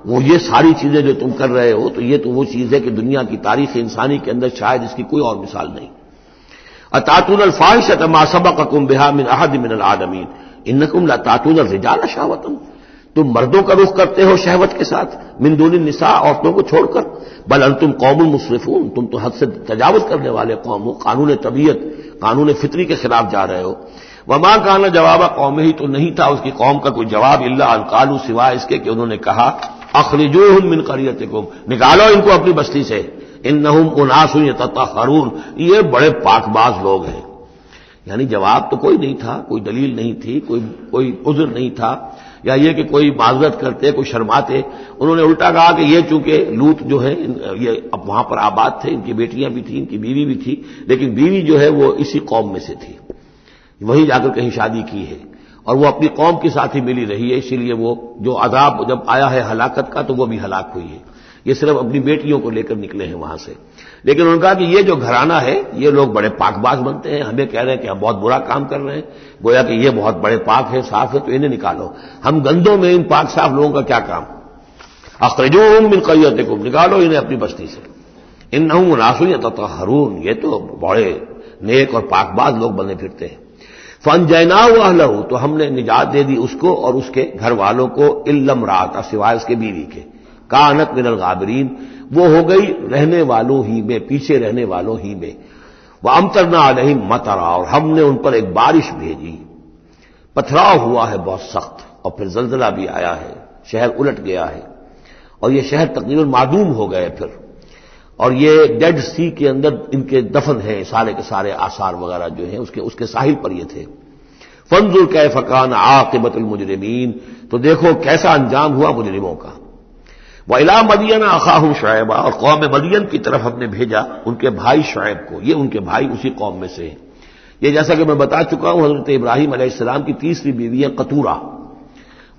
Speaker 1: وہ یہ ساری چیزیں جو تم کر رہے ہو، تو یہ تو وہ چیز ہے کہ دنیا کی تاریخ انسانی کے اندر شاید اس کی کوئی اور مثال نہیں۔ أَتَأْتُونَ الْفَاحِشَةَ مَا سَبَقَكُم بِهَا مِنْ أَحَدٍ مِنَ الْعَالَمِينَ إِنَّكُمْ لَتَأْتُونَ الرِّجَالَ شَهْوَةً، تم مردوں کا رخ کرتے ہو شہوت کے ساتھ، من دون النساء، عورتوں کو چھوڑ کر، بل انتم قوم مسرفون، تم تو حد سے تجاوز کرنے والے قوم ہو، قانون طبیعت، قانون فطری کے خلاف جا رہے ہو۔ وما کان جواب قومہ، تو نہیں تھا اس کی قوم کا کوئی جواب، الا ان قالوا، سوائے اس کے کہ انہوں نے کہا اخرجوہم من قریتکم، نکالو ان کو اپنی بستی سے، انہم اناس یتطہرون، یہ بڑے پاک باز لوگ ہیں۔ یعنی جواب تو کوئی نہیں تھا، کوئی دلیل نہیں تھی، کوئی عذر نہیں تھا، یا یہ کہ کوئی معذرت کرتے، کوئی شرماتے، انہوں نے الٹا کہا کہ یہ چونکہ لوط جو ہے یہ اب وہاں پر آباد تھے، ان کی بیٹیاں بھی تھیں، ان کی بیوی بھی تھی، لیکن بیوی جو ہے وہ اسی قوم میں سے تھی، وہیں جا کر کہیں شادی کی ہے، اور وہ اپنی قوم کے ساتھ ہی ملی رہی ہے، اسی لیے وہ جو عذاب جب آیا ہے ہلاکت کا تو وہ بھی ہلاک ہوئی ہے، یہ صرف اپنی بیٹیوں کو لے کر نکلے ہیں وہاں سے۔ لیکن انہوں نے کہا کہ یہ جو گھرانہ ہے یہ لوگ بڑے پاک باز بنتے ہیں، ہمیں کہہ رہے ہیں کہ ہم بہت برا کام کر رہے ہیں، گویا کہ یہ بہت بڑے پاک ہے، صاف ہے، تو انہیں نکالو۔ ہم گندوں میں ان پاک صاف لوگوں کا کیا کام؟ اخرجوہم من قریتکم، نکالو انہیں اپنی بستی سے، انہم اناس یتطہرون، یہ تو بڑے نیک اور پاک باز لوگ بنے پھرتے ہیں۔ فانجیناہ واہلہ، تو ہم نے نجات دے دی اس کو اور اس کے گھر والوں کو، الا امرأتہ، سوائے اس کے بیوی کے، کانت من الغابرین، وہ ہو گئی رہنے والوں ہی میں، پیچھے رہنے والوں ہی میں۔ وَأَمْطَرْنَا عَلَيْهِمْ مَطَرًا، اور ہم نے ان پر ایک بارش بھیجی، پتھراؤ ہوا ہے بہت سخت، اور پھر زلزلہ بھی آیا ہے، شہر الٹ گیا ہے، اور یہ شہر تقریباً معدوم ہو گئے پھر، اور یہ ڈیڈ سی کے اندر ان کے دفن ہیں سارے کے سارے آثار وغیرہ جو ہیں اس کے ساحل پر یہ تھے۔ فانظر کیف کان عاقبۃ المجرمین، تو دیکھو کیسا انجام ہوا مجرموں کا۔ وَإِلَىٰ مَدْيَنَ أَخَاهُمْ شُعَيْبًا، اور قوم مدین کی طرف ہم نے بھیجا ان کے بھائی شعیب کو، یہ ان کے بھائی اسی قوم میں سے ہیں۔ یہ جیسا کہ میں بتا چکا ہوں حضرت ابراہیم علیہ السلام کی تیسری بیوی ہے قطورہ،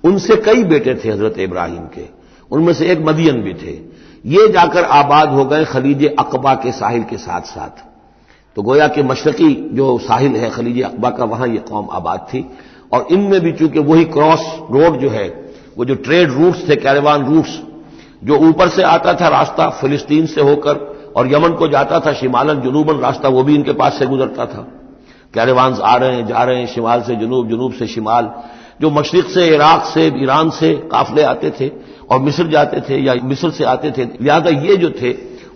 Speaker 1: ان سے کئی بیٹے تھے حضرت ابراہیم کے، ان میں سے ایک مدین بھی تھے۔ یہ جا کر آباد ہو گئے خلیج عقبہ کے ساحل کے ساتھ ساتھ، تو گویا کہ مشرقی جو ساحل ہے خلیج عقبہ کا وہاں یہ قوم آباد تھی، اور ان میں بھی چونکہ وہی کراس روڈ جو ہے، وہ جو ٹریڈ روٹس تھے، کیروان روٹس، جو اوپر سے آتا تھا راستہ فلسطین سے ہو کر اور یمن کو جاتا تھا شمالاً جنوباً راستہ، وہ بھی ان کے پاس سے گزرتا تھا۔ کیروانز آ رہے ہیں جا رہے ہیں، شمال سے جنوب، جنوب سے شمال، جو مشرق سے عراق سے ایران سے قافلے آتے تھے اور مصر جاتے تھے یا مصر سے آتے تھے، لہذا یہ جو تھے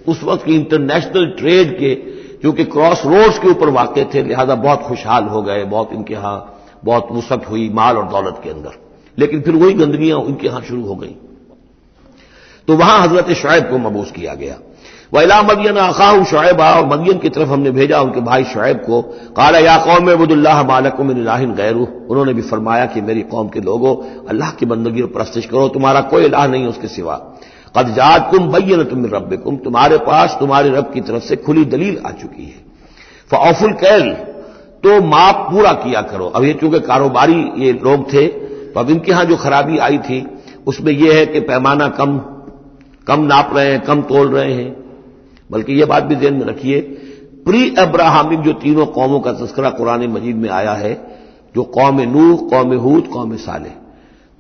Speaker 1: اس وقت کی انٹرنیشنل ٹریڈ کے کیونکہ کراس روڈز کے اوپر واقع تھے، لہذا بہت خوشحال ہو گئے، بہت ان کے ہاں بہت وسعت ہوئی مال اور دولت کے اندر، لیکن پھر وہی گندگیاں ان کے ہاں شروع ہو گئیں، تو وہاں حضرت شعیب کو مبعوث کیا گیا۔ وَإِلَىٰ مَدْيَنَ أَخَاهُمْ شُعَيْبًا، اور مدین کی طرف ہم نے بھیجا ان کے بھائی شعیب کو۔ قَالَ يَا قَوْمِ اعْبُدُوا اللَّهَ مَا لَكُم مِّنْ إِلَٰهٍ غَيْرُهُ، انہوں نے بھی فرمایا کہ میری قوم کے لوگوں اللہ کی بندگی اور پرستش کرو، تمہارا کوئی الہ نہیں اس کے سوا۔ قَدْ جَاءَتْكُم بَيِّنَةٌ مِّن رَّبِّكُم، تمہارے پاس تمہارے رب کی طرف سے کھلی دلیل آ چکی ہے۔ فَأَوْفُوا الْكَيْلَ، تو ماپ پورا کیا کرو۔ اب یہ چونکہ کاروباری یہ لوگ تھے تو اب ان کے ہاں جو خرابی آئی تھی اس میں یہ ہے کہ پیمانہ کم ناپ رہے ہیں، کم تول رہے ہیں، بلکہ یہ بات بھی ذہن میں رکھیے پری ابراہمک جو تینوں قوموں کا تذکرہ قرآن مجید میں آیا ہے، جو قوم نوح، قوم ہود، قوم صالح،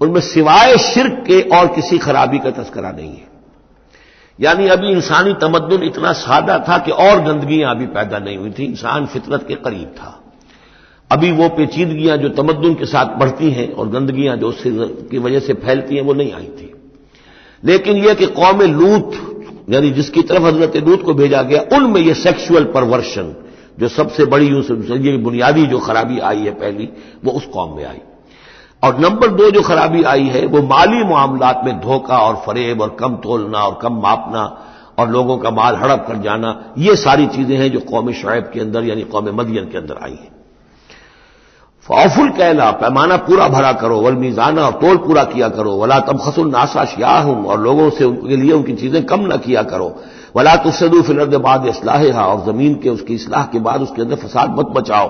Speaker 1: ان میں سوائے شرک کے اور کسی خرابی کا تذکرہ نہیں ہے۔ یعنی ابھی انسانی تمدن اتنا سادہ تھا کہ اور گندگیاں ابھی پیدا نہیں ہوئی تھیں، انسان فطرت کے قریب تھا، ابھی وہ پیچیدگیاں جو تمدن کے ساتھ بڑھتی ہیں اور گندگیاں جو اس کی وجہ سے پھیلتی ہیں وہ نہیں آئی تھی۔ لیکن یہ کہ قوم لوط، یعنی جس کی طرف حضرت لوط کو بھیجا گیا، ان میں یہ سیکشول پرورشن جو سب سے بڑی یہ بنیادی جو خرابی آئی ہے پہلی، وہ اس قوم میں آئی۔ اور نمبر 2 جو خرابی آئی ہے وہ مالی معاملات میں دھوکہ اور فریب اور کم تولنا اور کم ماپنا اور لوگوں کا مال ہڑپ کر جانا، یہ ساری چیزیں ہیں جو قوم شعیب کے اندر یعنی قوم مدین کے اندر آئی ہیں۔ فَأَوْفُوا الْكَيْلَ، پیمانہ پورا بھرا کرو، وَالْمِيزَانَ، اور تول پورا کیا کرو، وَلَا تَبْخَسُوا النَّاسَ أَشْيَاءَهُمْ، اور لوگوں سے ان کے لیے ان کی چیزیں کم نہ کیا کرو، وَلَا تُفْسِدُوا فِي الْأَرْضِ بَعْدَ إِصْلَاحِهَا، اور زمین کے اس کی اصلاح کے بعد اس کے اندر فساد مت بچاؤ،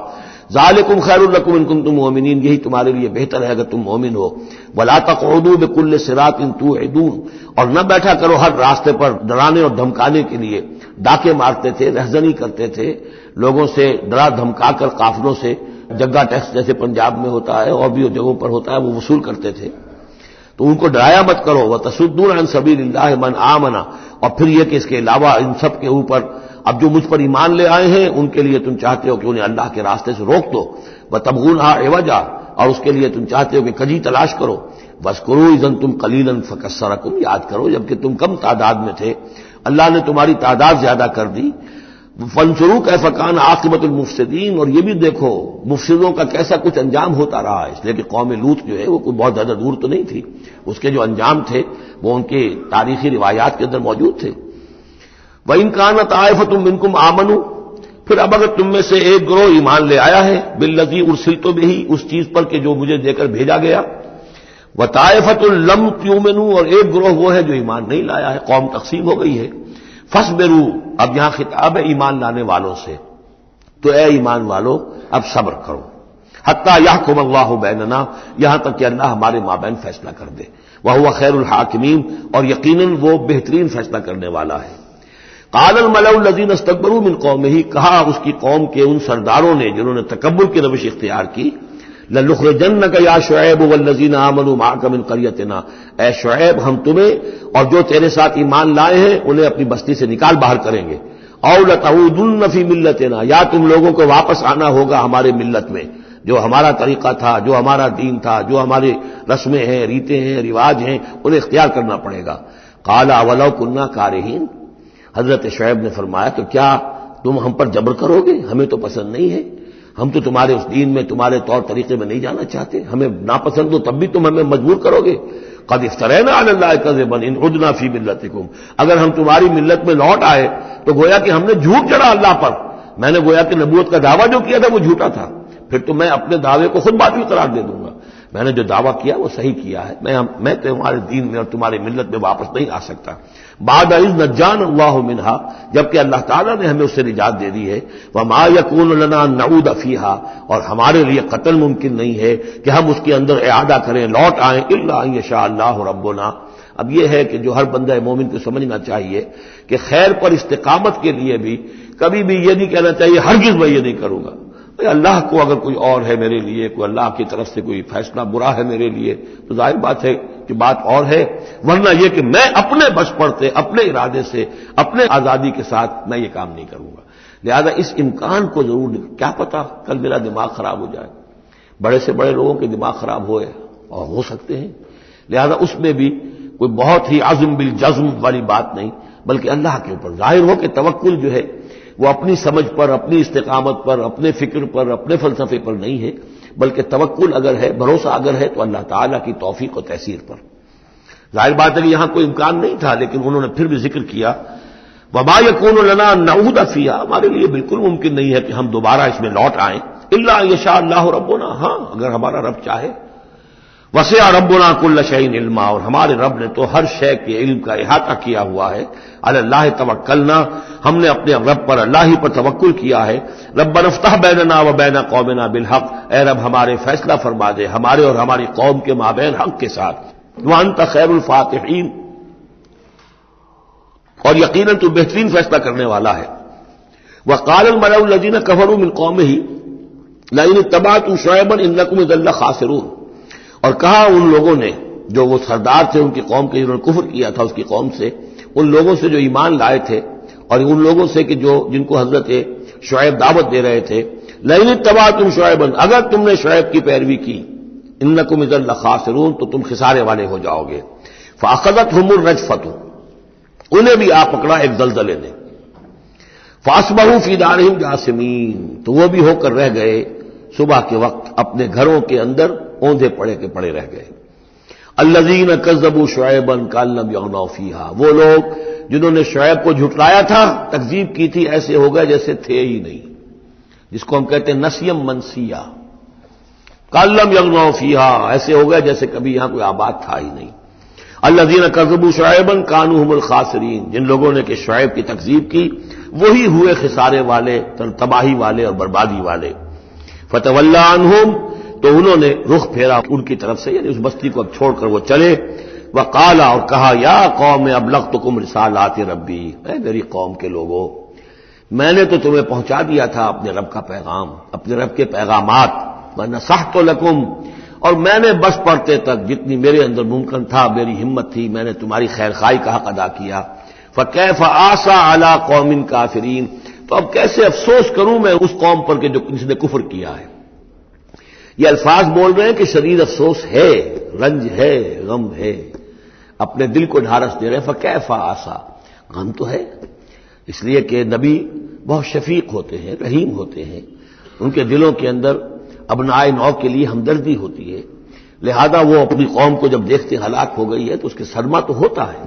Speaker 1: ذَلِكُمْ خَيْرٌ لَكُمْ إِن كُنتُم مُؤْمِنِينَ، یہی تمہارے لیے بہتر ہے اگر تم مومن ہو، وَلَا تَقْعُدُوا بِكُلِّ صِرَاطٍ تُوعِدُونَ، اور نہ بیٹھا کرو ہر راستے پر ڈرانے اور دھمکانے کے لیے، ڈاکے مارتے تھے، رہزنی کرتے تھے لوگوں سے، ڈرا دھمکا کر قافلوں سے، جگہ ٹیکس جیسے پنجاب میں ہوتا ہے اور بھی جگہوں پر ہوتا ہے وہ وصول کرتے تھے، تو ان کو ڈرایا مت کرو۔ وَتَصُدُّونَ عَن سَبِيلِ اللَّهِ مَنْ آمَنَ، اور پھر یہ کہ اس کے علاوہ ان سب کے اوپر اب جو مجھ پر ایمان لے آئے ہیں ان کے لیے تم چاہتے ہو کہ انہیں اللہ کے راستے سے روک دو، وَتَبْغُونَهَا عِوَجًا، اور اس کے لیے تم چاہتے ہو کہ کجی تلاش کرو، وَاذْكُرُوا إِذْ أَنتُمْ قَلِيلًا فَكَثَّرَكُمْ، یاد کرو جبکہ تم کم تعداد میں تھے اللہ نے تمہاری تعداد زیادہ کر دی۔ فَانظُرُوا كَيْفَ كَانَ عَاقِبَةُ الْمُفْسِدِينَ، اور یہ بھی دیکھو مفسدوں کا کیسا کچھ انجام ہوتا رہا، اس لیے کہ قوم لوط جو ہے وہ کوئی بہت زیادہ دور تو نہیں تھی، اس کے جو انجام تھے وہ ان کے تاریخی روایات کے اندر موجود تھے۔ وَإِنْ كَانَتْ طَائِفَةٌ مِّنكُمْ آمَنُوا، پھر اب اگر تم میں سے ایک گروہ ایمان لے آیا ہے، بِالَّذِي أُرْسِلْتُ بِهِ، اس چیز پر کہ جو مجھے دے کر بھیجا گیا، وَطَائِفَةٌ لَّمْ تُؤْمِنُوا، اور ایک گروہ وہ ہے جو ایمان نہیں لایا ہے، قوم تقسیم ہو گئی ہے، فَاصْبِرُوا، اب یہاں خطاب ہے ایمان لانے والوں سے، تو اے ایمان والو اب صبر کرو، حتیٰ یحکم اللہ بیننا، یہاں تک کہ اللہ ہمارے مابین فیصلہ کر دے، وہو خیر الحاکمین، اور یقیناً وہ بہترین فیصلہ کرنے والا ہے۔ قال الملأ الذین استکبروا من قومہ، کہا اس کی قوم کے ان سرداروں نے جنہوں نے تکبر کی روش اختیار کی، لَنُخْرِجَنَّكَ يَا شُعَيْبُ وَالَّذِينَ آمَنُوا مَعَكَ مِنْ قَرْيَتِنَا، اے شعیب ہم تمہیں اور جو تیرے ساتھ ایمان لائے ہیں انہیں اپنی بستی سے نکال باہر کریں گے، أَوْ لَتَعُودُنَّ فِي مِلَّتِنَا، یا تم لوگوں کو واپس آنا ہوگا ہمارے ملت میں، جو ہمارا طریقہ تھا، جو ہمارا دین تھا، جو ہماری رسمیں ہیں، ریتیں ہیں، رواج ہیں، انہیں اختیار کرنا پڑے گا۔ قال اولو کنا کارہین، حضرت شعیب نے فرمایا تو کیا تم ہم پر جبر کرو گے؟ ہمیں تو پسند نہیں ہے، ہم تو تمہارے اس دین میں تمہارے طور طریقے میں نہیں جانا چاہتے، ہمیں ناپسند ہو تب بھی تم ہمیں مجبور کرو گے۔ قد افترینا علی اللہ کذبا ان عدنا فی ملتکم، اگر ہم تمہاری ملت میں لوٹ آئے تو گویا کہ ہم نے جھوٹ چڑھا اللہ پر، میں نے گویا کہ نبوت کا دعویٰ جو کیا تھا وہ جھوٹا تھا، پھر تو میں اپنے دعوے کو خود باطل قرار دے دوں گا، میں نے جو دعویٰ کیا وہ صحیح کیا ہے، میں تمہارے دین میں اور تمہاری ملت میں واپس نہیں آ سکتا۔ بعد اذ نجانا اللہ منہا، جبکہ اللہ تعالیٰ نے ہمیں اس سے نجات دے دی ہے، وما یکون لنا ان نعود فیہا، اور ہمارے لیے قتل ممکن نہیں ہے کہ ہم اس کے اندر اعادہ کریں، لوٹ آئیں، الا ان یشاء اللہ ربنا۔ اب یہ ہے کہ جو ہر بندہ مومن کو سمجھنا چاہیے کہ خیر پر استقامت کے لیے بھی کبھی بھی یہ نہیں کہنا چاہیے ہرگز میں یہ نہیں کروں گا، اللہ کو اگر کوئی اور ہے میرے لیے، کوئی اللہ کی طرف سے کوئی فیصلہ برا ہے میرے لیے تو ظاہر بات ہے کہ بات اور ہے، ورنہ یہ کہ میں اپنے بس پڑتے اپنے ارادے سے اپنے آزادی کے ساتھ میں یہ کام نہیں کروں گا۔ لہذا اس امکان کو ضرور، کیا پتا کل میرا دماغ خراب ہو جائے، بڑے سے بڑے لوگوں کے دماغ خراب ہوئے اور ہو سکتے ہیں، لہذا اس میں بھی کوئی بہت ہی عزم بالجزم والی بات نہیں، بلکہ اللہ کے اوپر ظاہر ہو کہ توکل جو ہے وہ اپنی سمجھ پر، اپنی استقامت پر، اپنے فکر پر، اپنے فلسفے پر نہیں ہے، بلکہ توکل اگر ہے، بھروسہ اگر ہے تو اللہ تعالیٰ کی توفیق و تیسیر پر۔ ظاہر بات ہے کہ یہاں کوئی امکان نہیں تھا، لیکن انہوں نے پھر بھی ذکر کیا وما یکون لنا ان نعود فیہا، ہمارے لیے بالکل ممکن نہیں ہے کہ ہم دوبارہ اس میں لوٹ آئیں، الا ان یشاء اللہ ربنا، ہاں اگر ہمارا رب چاہے۔ وسع ربنا کل شیء علما، اور ہمارے رب نے تو ہر شے کے علم کا احاطہ کیا ہوا ہے۔ علی اللہ توکلنا، ہم نے اپنے رب پر، اللہ ہی پر توکل کیا ہے۔ ربنا افتح بیننا و بین قومنا بالحق، اے رب ہمارے فیصلہ فرما دے ہمارے اور ہماری قوم کے مابین حق کے ساتھ۔ وانت خیر الفاتحین، اور یقیناً تو بہترین فیصلہ کرنے والا ہے۔ وقال الملأ الذین کفروا من قومہ لئن اتبعتم شعیبا انکم اذا لخاسرون، اور کہا ان لوگوں نے جو وہ سردار تھے ان کی قوم کے، جنہوں نے کفر کیا تھا اس کی قوم سے، ان لوگوں سے جو ایمان لائے تھے اور ان لوگوں سے کہ جن کو حضرت شعیب دعوت دے رہے تھے، لئن اتبعتم شعیبا، اگر تم نے شعیب کی پیروی کی، انکم اذا لخاسرون، تو تم خسارے والے ہو جاؤ گے۔ فاخذتهم الرجفۃ، انہیں بھی آ پکڑا ایک زلزلے نے، فاصبحوا فی دارہم جاثمین، تو وہ بھی ہو کر رہ گئے صبح کے وقت اپنے گھروں کے اندر اوندھے پڑے کے پڑے رہ گئے۔ الذین کذبوا شعیبا کأن لم یغنوا فیہا، وہ لوگ جنہوں نے شعیب کو جھٹلایا تھا، تکذیب کی تھی، ایسے ہو گئے جیسے تھے ہی نہیں، جس کو ہم کہتے ہیں نسیم منسیہ، کأن لم یغنوا فیہا، ایسے ہو گئے جیسے کبھی یہاں کوئی آباد تھا ہی نہیں۔ الذین کذبوا شعیبا کانوا هم الخاسرین، جن لوگوں نے کہ شعیب کی تکذیب کی وہی ہوئے خسارے والے، تباہی والے اور بربادی والے۔ فتولی عنہم، تو انہوں نے رخ پھیرا ان کی طرف سے، یعنی اس بستی کو اب چھوڑ کر وہ چلے۔ وقال، اور کہا، یا قوم ابلغتکم رسالات ربی، اے میری قوم کے لوگوں، میں نے تو تمہیں پہنچا دیا تھا اپنے رب کا پیغام، اپنے رب کے پیغامات، ونصحت لکم، اور میں نے بس پڑتے تک جتنی میرے اندر ممکن تھا، میری ہمت تھی، میں نے تمہاری خیر خواہی کا حق ادا کیا۔ فکیف آسیٰ علی قوم کافرین، تو اب کیسے افسوس کروں میں اس قوم پر کہ جس نے کفر کیا ہے۔ یہ الفاظ بول رہے ہیں کہ شدید افسوس ہے، رنج ہے، غم ہے، اپنے دل کو ڈھارس دے رہے ہیں۔ فکیف آسیٰ، غم تو ہے، اس لیے کہ نبی بہت شفیق ہوتے ہیں، رحیم ہوتے ہیں، ان کے دلوں کے اندر ابنائے نو کے لیے ہمدردی ہوتی ہے، لہذا وہ اپنی قوم کو جب دیکھتے ہلاک ہو گئی ہے تو اس کے صدمہ تو ہوتا ہے،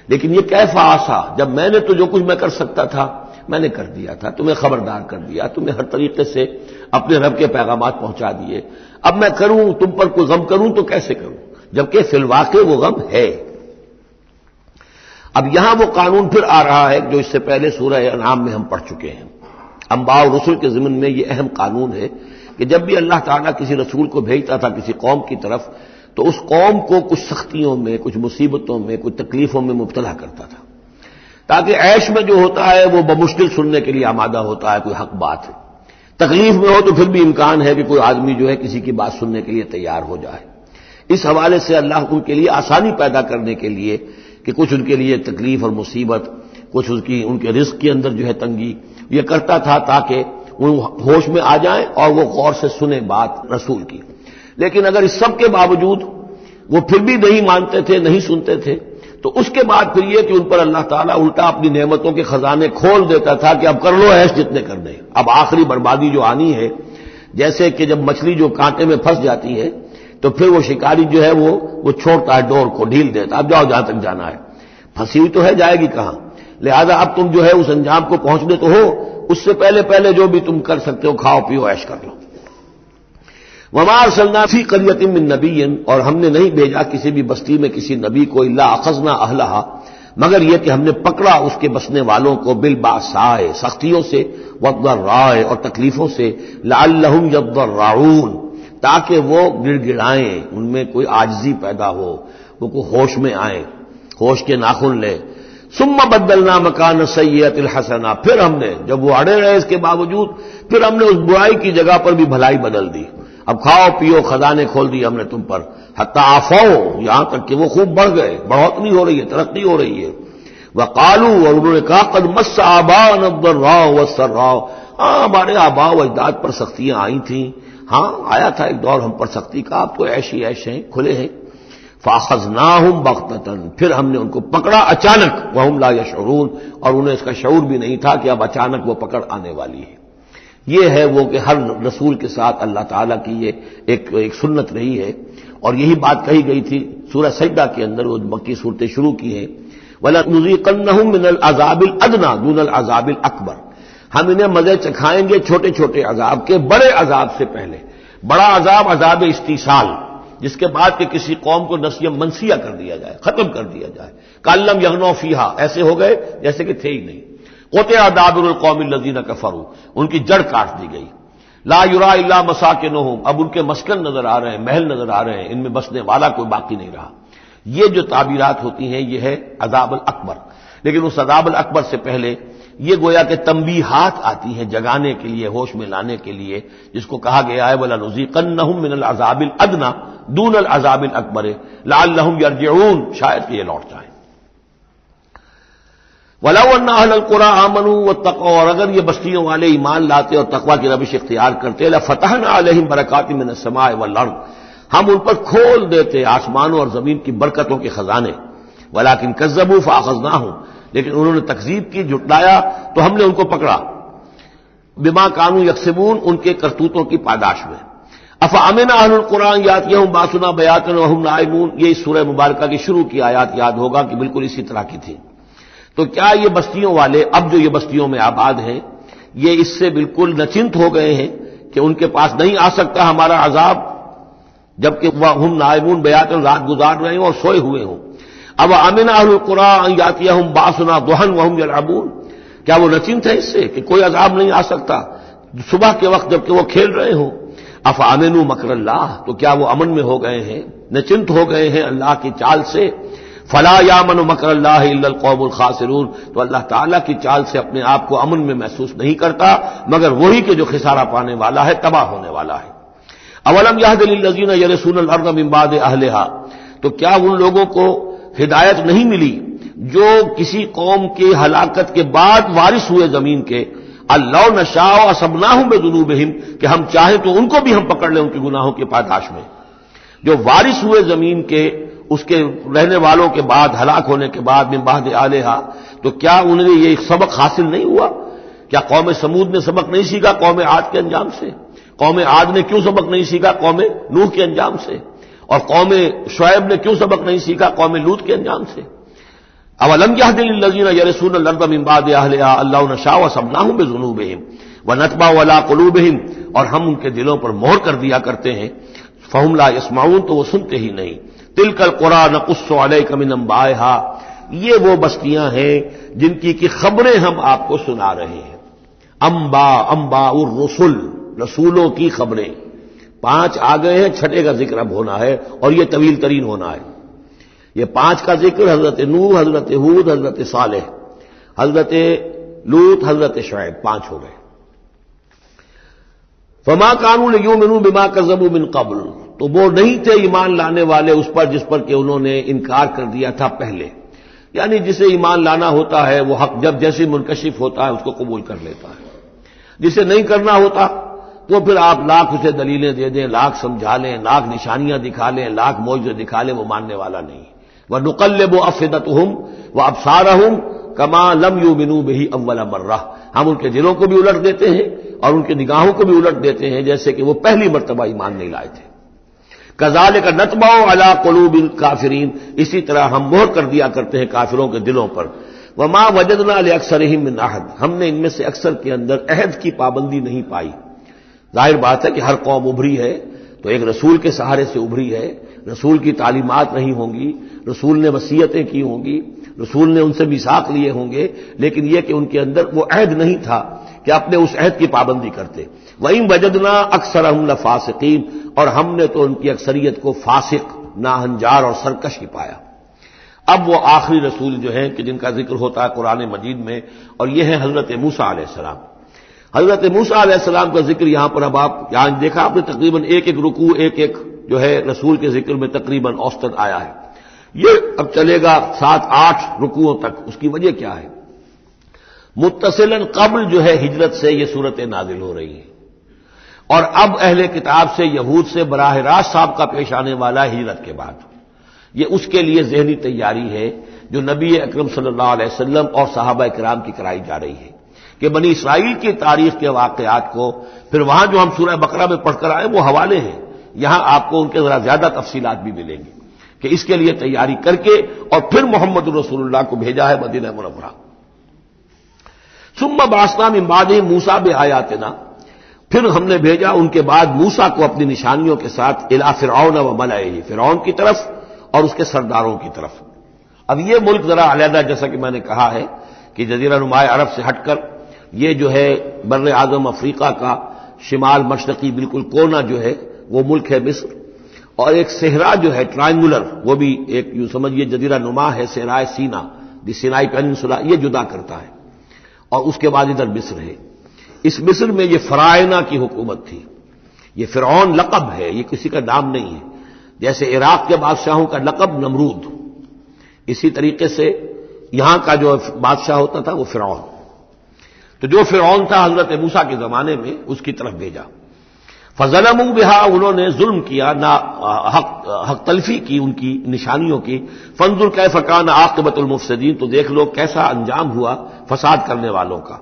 Speaker 1: لیکن یہ کیف آسا، جب میں نے تو جو کچھ میں کر سکتا تھا میں نے کر دیا تھا، تمہیں خبردار کر دیا، تمہیں ہر طریقے سے اپنے رب کے پیغامات پہنچا دیے، اب میں کروں تم پر کوئی غم کروں تو کیسے کروں، جبکہ فی الواقع وہ غم ہے۔ اب یہاں وہ قانون پھر آ رہا ہے جو اس سے پہلے سورہ انعام میں ہم پڑھ چکے ہیں، انبیاء اور رسل کے ضمن میں یہ اہم قانون ہے کہ جب بھی اللہ تعالیٰ کسی رسول کو بھیجتا تھا کسی قوم کی طرف تو اس قوم کو کچھ سختیوں میں، کچھ مصیبتوں میں، کچھ تکلیفوں میں مبتلا کرتا تھا، تاکہ عیش میں جو ہوتا ہے وہ بمشکل سننے کے لیے آمادہ ہوتا ہے، کوئی حق بات ہے، تکلیف میں ہو تو پھر بھی امکان ہے کہ کوئی آدمی جو ہے کسی کی بات سننے کے لیے تیار ہو جائے۔ اس حوالے سے اللہ ان کے لیے آسانی پیدا کرنے کے لیے کہ کچھ ان کے لیے تکلیف اور مصیبت، کچھ ان کے رزق کے اندر جو ہے تنگی، یہ کرتا تھا تاکہ وہ ہوش میں آ جائیں اور وہ غور سے سنیں بات رسول کی۔ لیکن اگر اس سب کے باوجود وہ پھر بھی نہیں مانتے تھے، نہیں سنتے تھے، تو اس کے بعد پھر یہ کہ ان پر اللہ تعالیٰ الٹا اپنی نعمتوں کے خزانے کھول دیتا تھا کہ اب کر لو عیش جتنے کرنے. اب آخری بربادی جو آنی ہے، جیسے کہ جب مچھلی جو کانٹے میں پھنس جاتی ہے تو پھر وہ شکاری جو ہے وہ چھوڑتا ہے ڈور کو، ڈھیل دیتا، اب جاؤ جہاں تک جانا ہے، پھنسی ہوئی تو ہے، جائے گی کہاں. لہذا اب تم جو ہے اس انجام کو پہنچنے تو ہو، اس سے پہلے جو بھی تم کر سکتے ہو کھاؤ پیو عیش کر لو. وما ارسلنا فی قریۃ من نبی، اور ہم نے نہیں بھیجا کسی بھی بستی میں کسی نبی کو الا اخذنا اہلھا، مگر یہ کہ ہم نے پکڑا اس کے بسنے والوں کو بالباساء، سختیوں سے، والضراء، اور تکلیفوں سے، لعلہم یضرعون، تاکہ وہ گڑ گڑائیں، ان میں کوئی عاجزی پیدا ہو، وہ کوئی ہوش میں آئیں، ہوش کے ناخن لیں. ثم بدلنا مکان السیئۃ الحسنہ، پھر ہم نے، جب وہ اڑے رہے اس کے باوجود، پھر ہم نے اس برائی کی جگہ پر بھی بھلائی بدل دی. اب کھاؤ پیو، خزانے کھول دیے ہم نے تم پر، حتی عفو، یہاں تک کہ وہ خوب بڑھ گئے، بڑھوتری ہو رہی ہے، ترقی ہو رہی ہے. وقالوا، اور انہوں نے کہا قد مس آباءنا الضراء والسراء، ہاں ہمارے آباء و اجداد پر سختیاں آئی تھیں، ہاں آیا تھا ایک دور ہم پر سختی کا، اب تو عیش ہی عیش ہیں، کھلے ہیں. فاخذناہم بغتۃ، پھر ہم نے ان کو پکڑا اچانک، وہم لا یشعرون، اور انہیں اس کا شعور بھی نہیں تھا کہ اب اچانک وہ پکڑ آنے والی ہے. یہ ہے وہ کہ ہر رسول کے ساتھ اللہ تعالیٰ کی یہ ایک سنت رہی ہے، اور یہی بات کہی گئی تھی سورہ سجدہ کے اندر، وہ مکی صورتیں شروع کی ہیں. وَلَنُذِيقَنَّهُم مِّنَ الْعَذَابِ الْأَدْنَىٰ دُونَ الْعَذَابِ الْأَكْبَرِ، ہم انہیں مزے چکھائیں گے چھوٹے چھوٹے عذاب کے بڑے عذاب سے پہلے. بڑا عذاب عذاب استیصال، جس کے بعد کہ کسی قوم کو نسیہ منسیہ کر دیا جائے، ختم کر دیا جائے. کَأَلَّمْ يَغْنَوْا فِيهَا، ایسے ہو گئے جیسے کہ تھے ہی نہیں. قُطِعَ دَابِرُ الْقَوْمِ الَّذِينَ كَفَرُوا، ان کی جڑ کاٹ دی گئی. لا یرا الا مساکنہم، اب ان کے مسکن نظر آ رہے ہیں، محل نظر آ رہے ہیں، ان میں بسنے والا کوئی باقی نہیں رہا. یہ جو تعبیرات ہوتی ہیں یہ ہے عذاب الاکبر. لیکن اس عذاب الاکبر سے پہلے یہ گویا کہ تنبیہات آتی ہیں جگانے کے لیے، ہوش میں لانے کے لیے، جس کو کہا گیا ہے وَلَنُذِيقَنَّهُم مِّنَ الْعَذَابِ الْأَدْنَىٰ دُونَ الْعَذَابِ الْأَكْبَرِ لَعَلَّهُمْ يَرْجِعُونَ، شاید کہ یہ لوٹ جائیں. وَلَوْ أَنَّ أَهْلَ الْقُرَىٰ آمَنُوا وَاتَّقَوْا، اور اگر یہ بستیوں والے ایمان لاتے اور تقویٰ کی روش اختیار کرتے، لَفَتَحْنَا عَلَيْهِمْ بَرَكَاتٍ مِّنَ السَّمَاءِ وَالْأَرْضِ، ہم ان پر کھول دیتے آسمانوں اور زمین کی برکتوں کے خزانے. وَلَٰكِن كَذَّبُوا فَأَخَذْنَاهُمْ، لیکن انہوں نے تکذیب کی، جھٹلایا، تو ہم نے ان کو پکڑا. بِمَا كَانُوا يَكْسِبُونَ، ان کے کرتوتوں کی پاداش میں. أَفَأَمِنَ أَهْلُ الْقُرْآنِ يَأْتِيَهُمْ بَأْسُنَا بَيَاتًا وَهُمْ نَائِمُونَ، یہ اس سورہ مبارکہ کی شروع کی آیات یاد ہوگا کہ بالکل اسی طرح کی تھی. تو کیا یہ بستیوں والے، اب جو یہ بستیوں میں آباد ہیں، یہ اس سے بالکل نچنت ہو گئے ہیں کہ ان کے پاس نہیں آ سکتا ہمارا عذاب، جبکہ ہم نائمون بیاتن، رات گزار رہے ہوں اور سوئے ہوئے ہوں. اب آمن اہل القرآن ان یاتیہم باسنا ضحی وہم یلعبون، کیا وہ نچنت ہے اس سے کہ کوئی عذاب نہیں آ سکتا صبح کے وقت جبکہ وہ کھیل رہے ہوں؟ افامنوا مکر اللہ، تو کیا وہ امن میں ہو گئے ہیں، نچنت ہو گئے ہیں اللہ کی چال سے؟ فلا یامن مکر اللہ الا القوم الخاسرون، تو اللہ تعالیٰ کی چال سے اپنے آپ کو امن میں محسوس نہیں کرتا مگر وہی کہ جو خسارہ پانے والا ہے، تباہ ہونے والا ہے. اولم یہد للذین یرثون الارض من بعد اہلھا، تو کیا ان لوگوں کو ہدایت نہیں ملی جو کسی قوم کی ہلاکت کے بعد وارث ہوئے زمین کے؟ اللہ نشاء اصبناہم بذنوبہم، کہ ہم چاہیں تو ان کو بھی ہم پکڑ لیں ان کے گناہوں کے پاداش میں. جو وارث ہوئے زمین کے، اس کے رہنے والوں کے بعد، ہلاک ہونے کے بعد، من بعد اہلھا، تو کیا انہیں یہ سبق حاصل نہیں ہوا؟ کیا قوم سمود نے سبق نہیں سیکھا قوم عاد کے انجام سے؟ قوم عاد نے کیوں سبق نہیں سیکھا قوم نوح کے انجام سے؟ اور قوم شعیب نے کیوں سبق نہیں سیکھا قوم لوط کے انجام سے؟ اولم یہد للذین یرثون الارض من بعد اہلھا اللہ نشاء اصبناہم بذنوبہم ونطبع علی قلوبہم، اور ہم ان کے دلوں پر مہر کر دیا کرتے ہیں، فہم لا یسمعون، تو وہ سنتے ہی نہیں. تلک القری نقص علیک من انبائھا، یہ وہ بستیاں ہیں جن کی خبریں ہم آپ کو سنا رہے ہیں. انباء الرسل، رسولوں کی خبریں. 5 آ گئے ہیں، 6 کا ذکر اب ہونا ہے اور یہ طویل ترین ہونا ہے. یہ 5 کا ذکر حضرت نوح، حضرت ہود، حضرت صالح، حضرت لوط، حضرت شعیب، 5 ہو گئے. فما كانوا ليؤمنوا بما كذبوا من قبل، تو وہ نہیں تھے ایمان لانے والے اس پر جس پر کہ انہوں نے انکار کر دیا تھا پہلے. یعنی جسے ایمان لانا ہوتا ہے وہ حق جب جیسے منکشف ہوتا ہے اس کو قبول کر لیتا ہے، جسے نہیں کرنا ہوتا تو پھر آپ لاکھ اسے دلیلیں دے دیں، لاکھ سمجھا لیں، لاکھ نشانیاں دکھا لیں، لاکھ معجزے دکھا لیں، وہ ماننے والا نہیں. وَنُقَلِّبُ أَفْئِدَتَهُمْ وَأَبْصَارَهُمْ كَمَا لَمْ يُؤْمِنُوا بِهِ أَوَّلَ مَرَّةٍ، ہم ان کے دلوں کو بھی الٹ دیتے ہیں اور ان کی نگاہوں کو بھی الٹ دیتے ہیں جیسے کہ وہ پہلی مرتبہ ایمان نہیں لائے تھے۔ كَذَلِكَ نَطْبَعُ عَلَىٰ قُلُوبِ الْكَافِرِينَ، اسی طرح ہم مہر کر دیا کرتے ہیں کافروں کے دلوں پر۔ وَمَا وَجَدْنَا لِأَكْثَرِهِم مِّنْ أَحَدٍ، ہم نے ان میں سے اکثر کے اندر عہد کی پابندی نہیں پائی۔ ظاہر بات ہے کہ ہر قوم ابھری ہے تو ایک رسول کے سہارے سے ابھری ہے، رسول کی تعلیمات نہیں ہوں گی، رسول نے وصیتیں کی ہوں گی، رسول نے ان سے میثاق لیے ہوں گے، لیکن یہ کہ ان کے اندر وہ عہد نہیں تھا کہ اپنے اس عہد کی پابندی کرتے۔ وَإِن وَجَدْنَا أَكْثَرَهُمْ لَفَاسِقِينَ، اور ہم نے تو ان کی اکثریت کو فاسق، ناہنجار اور سرکش ہی پایا۔ اب وہ آخری رسول جو ہیں کہ جن کا ذکر ہوتا ہے قرآن مجید میں، اور یہ ہے حضرت موسیٰ علیہ السلام۔ حضرت موسیٰ علیہ السلام کا ذکر یہاں پر اب آپ یہاں دیکھا آپ نے تقریباً ایک ایک رکوع ایک ایک جو ہے رسول کے ذکر میں تقریباً اوسطاً آیا ہے۔ یہ اب چلے گا 7-8 رکوعوں تک۔ اس کی وجہ کیا ہے؟ متصلاً قبل جو ہے ہجرت سے یہ صورتیں نازل ہو رہی ہیں، اور اب اہل کتاب سے یہود سے براہ راست سابقہ پیش آنے والا ہجرت کے بعد۔ یہ اس کے لیے ذہنی تیاری ہے جو نبی اکرم صلی اللہ علیہ وسلم اور صحابہ کرام کی کرائی جا رہی ہے کہ بنی اسرائیل کی تاریخ کے واقعات کو پھر وہاں جو ہم سورہ بقرہ میں پڑھ کر آئے وہ حوالے ہیں، یہاں آپ کو ان کے ذرا زیادہ تفصیلات بھی ملیں گی کہ اس کے لیے تیاری کر کے اور پھر محمد رسول اللہ کو بھیجا ہے مدینہ منورہ۔ ثم بعثنا من بعدہ موسیٰ بآیاتنا، پھر ہم نے بھیجا ان کے بعد موسیٰ کو اپنی نشانیوں کے ساتھ الی فرعون وملئہ، فرعون کی طرف اور اس کے سرداروں کی طرف۔ اب یہ ملک ذرا علیحدہ، جیسا کہ میں نے کہا ہے کہ جزیرہ نماء عرب سے ہٹ کر یہ جو ہے بر اعظم افریقہ کا شمال مشرقی بالکل کونا جو ہے وہ ملک ہے مصر، اور ایک صحرا جو ہے ٹرائنگولر، وہ بھی ایک یوں سمجھیے جزیرہ نما ہے، صحرائے سینا، دی سینائی پیننسولا، یہ جدا کرتا ہے، اور اس کے بعد ادھر مصر ہے۔ اس مصر میں یہ فرائنہ کی حکومت تھی۔ یہ فرعون لقب ہے، یہ کسی کا نام نہیں ہے، جیسے عراق کے بادشاہوں کا لقب نمرود، اسی طریقے سے یہاں کا جو بادشاہ ہوتا تھا وہ فرعون۔ تو جو فرعون تھا حضرت موسیٰ کے زمانے میں اس کی طرف بھیجا۔ فظلموا بہا، انہوں نے ظلم کیا، حق تلفی کی ان کی نشانیوں کی۔ فانظر کیف کان عاقبۃ المفسدین، تو دیکھ لو کیسا انجام ہوا فساد کرنے والوں کا۔